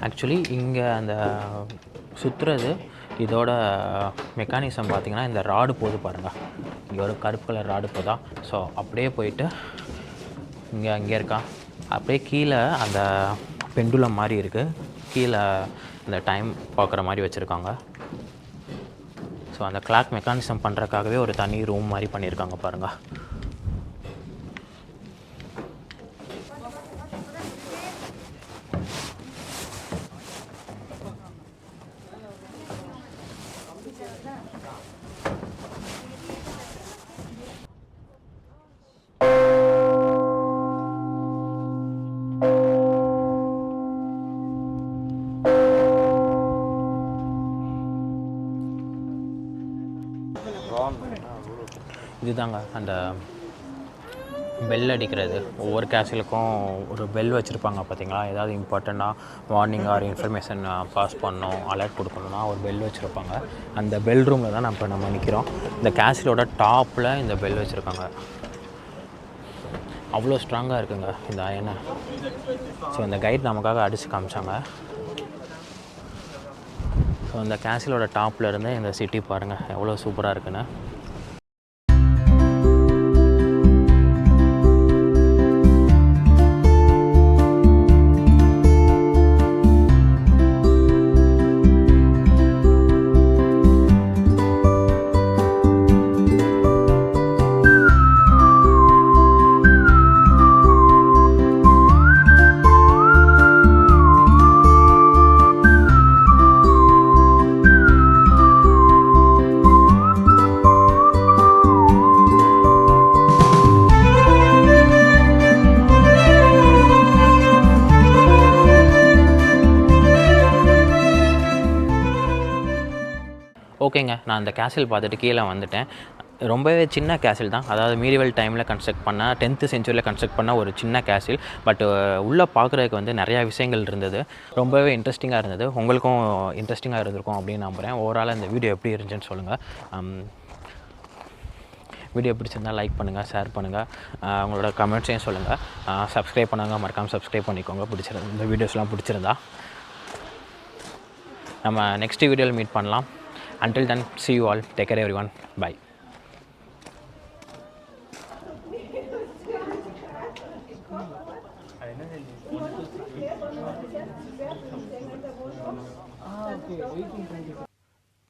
ஆக்சுவலி இங்கே அந்த சுற்றுறது இதோட மெக்கானிசம் பார்த்திங்கன்னா, இந்த ராடு போது பாருங்கள், இங்கே ஒரு கருப்பு கலர் ராடு போதா. ஸோ அப்படியே போயிட்டு இங்கே இருக்கா, அப்படியே கீழே அந்த பெண்டுலம் மாதிரி இருக்குது, கீழே இந்த டைம் பார்க்குற மாதிரி வச்சுருக்காங்க. ஸோ அந்த கிளாக் மெக்கானிசம் பண்ணுறதுக்காகவே ஒரு தனி ரூம் மாதிரி பண்ணியிருக்காங்க பாருங்கள். இதுதாங்க அந்த பெல் அடிக்கிறது. ஒவ்வொரு கேசிலுக்கும் ஒரு பெல் வச்சுருப்பாங்க பார்த்தீங்களா. ஏதாவது இம்பார்ட்டண்ட்டாக வார்னிங் ஆர் இன்ஃபர்மேஷன் பாஸ் பண்ணணும், அலர்ட் கொடுக்கணுன்னா ஒரு பெல் வச்சுருப்பாங்க. அந்த பெல் ரூமில் தான் நம்ம நிற்கிறோம். இந்த கேசிலோட டாப்பில் இந்த பெல் வச்சுருக்காங்க. அவ்வளோ ஸ்ட்ராங்காக இருக்குங்க இந்த அயனை. ஸோ இந்த கைட் நமக்காக அடித்து காமிச்சாங்க. ஸோ இந்த கேசிலோட டாப்பில் இருந்து இந்த சிட்டி பாருங்கள் எவ்வளோ சூப்பராக இருக்குன்னு. ஓகேங்க, நான் அந்த கேசில் பார்த்துட்டு கீழே வந்துட்டேன். ரொம்பவே சின்ன கேசில் தான். அதாவது மீடிவல் டைமில் கன்ஸ்ட்ரக்ட் பண்ண 10th செஞ்சுரியில் கன்ஸ்ட்ரக்ட் பண்ண ஒரு சின்ன கேசில். பட் உள்ளே பார்க்குறதுக்கு வந்து நிறையா விஷயங்கள் இருந்தது. ரொம்பவே இன்ட்ரெஸ்டிங்காக இருந்தது. உங்களுக்கும் இன்ட்ரெஸ்டிங்காக இருந்திருக்கும் அப்படின்னு நம்புகிறேன். ஓவரால் இந்த வீடியோ எப்படி இருந்துச்சுன்னு சொல்லுங்கள். வீடியோ பிடிச்சிருந்தால் லைக் பண்ணுங்கள், ஷேர் பண்ணுங்கள், உங்களோட கமெண்ட்ஸையும் சொல்லுங்கள். சப்ஸ்கிரைப் பண்ணுங்கள், மறக்காமல் சப்ஸ்கிரைப் பண்ணிக்கோங்க. இந்த வீடியோஸ்லாம் பிடிச்சிருந்தா. நம்ம நெக்ஸ்ட் வீடியோவில் மீட் பண்ணலாம். Until then, see you all. Take care everyone. Bye.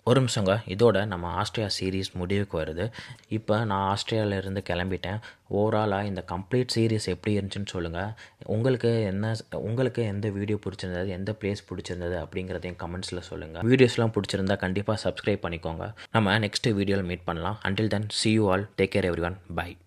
ஒரு நிமிஷங்க, இதோட நம்ம ஆஸ்ட்ரியா சீரீஸ் முடிவுக்கு வருது. இப்போ நான் ஆஸ்ட்ரியாவிலேருந்து கிளம்பிட்டேன். ஓவராலாக இந்த கம்ப்ளீட் சீரீஸ் எப்படி இருந்துச்சுன்னு சொல்லுங்கள். உங்களுக்கு எந்த வீடியோ பிடிச்சிருந்தது, எந்த பிளேஸ் பிடிச்சிருந்தது அப்படிங்கிறதையும் கமெண்ட்ஸில் சொல்லுங்கள். வீடியோஸ்லாம் பிடிச்சிருந்தா கண்டிப்பாக சப்ஸ்கிரைப் பண்ணிக்கோங்க. நம்ம நெக்ஸ்ட் வீடியோவில் மீட் பண்ணலாம். Until then, see you all. Take care everyone. Bye.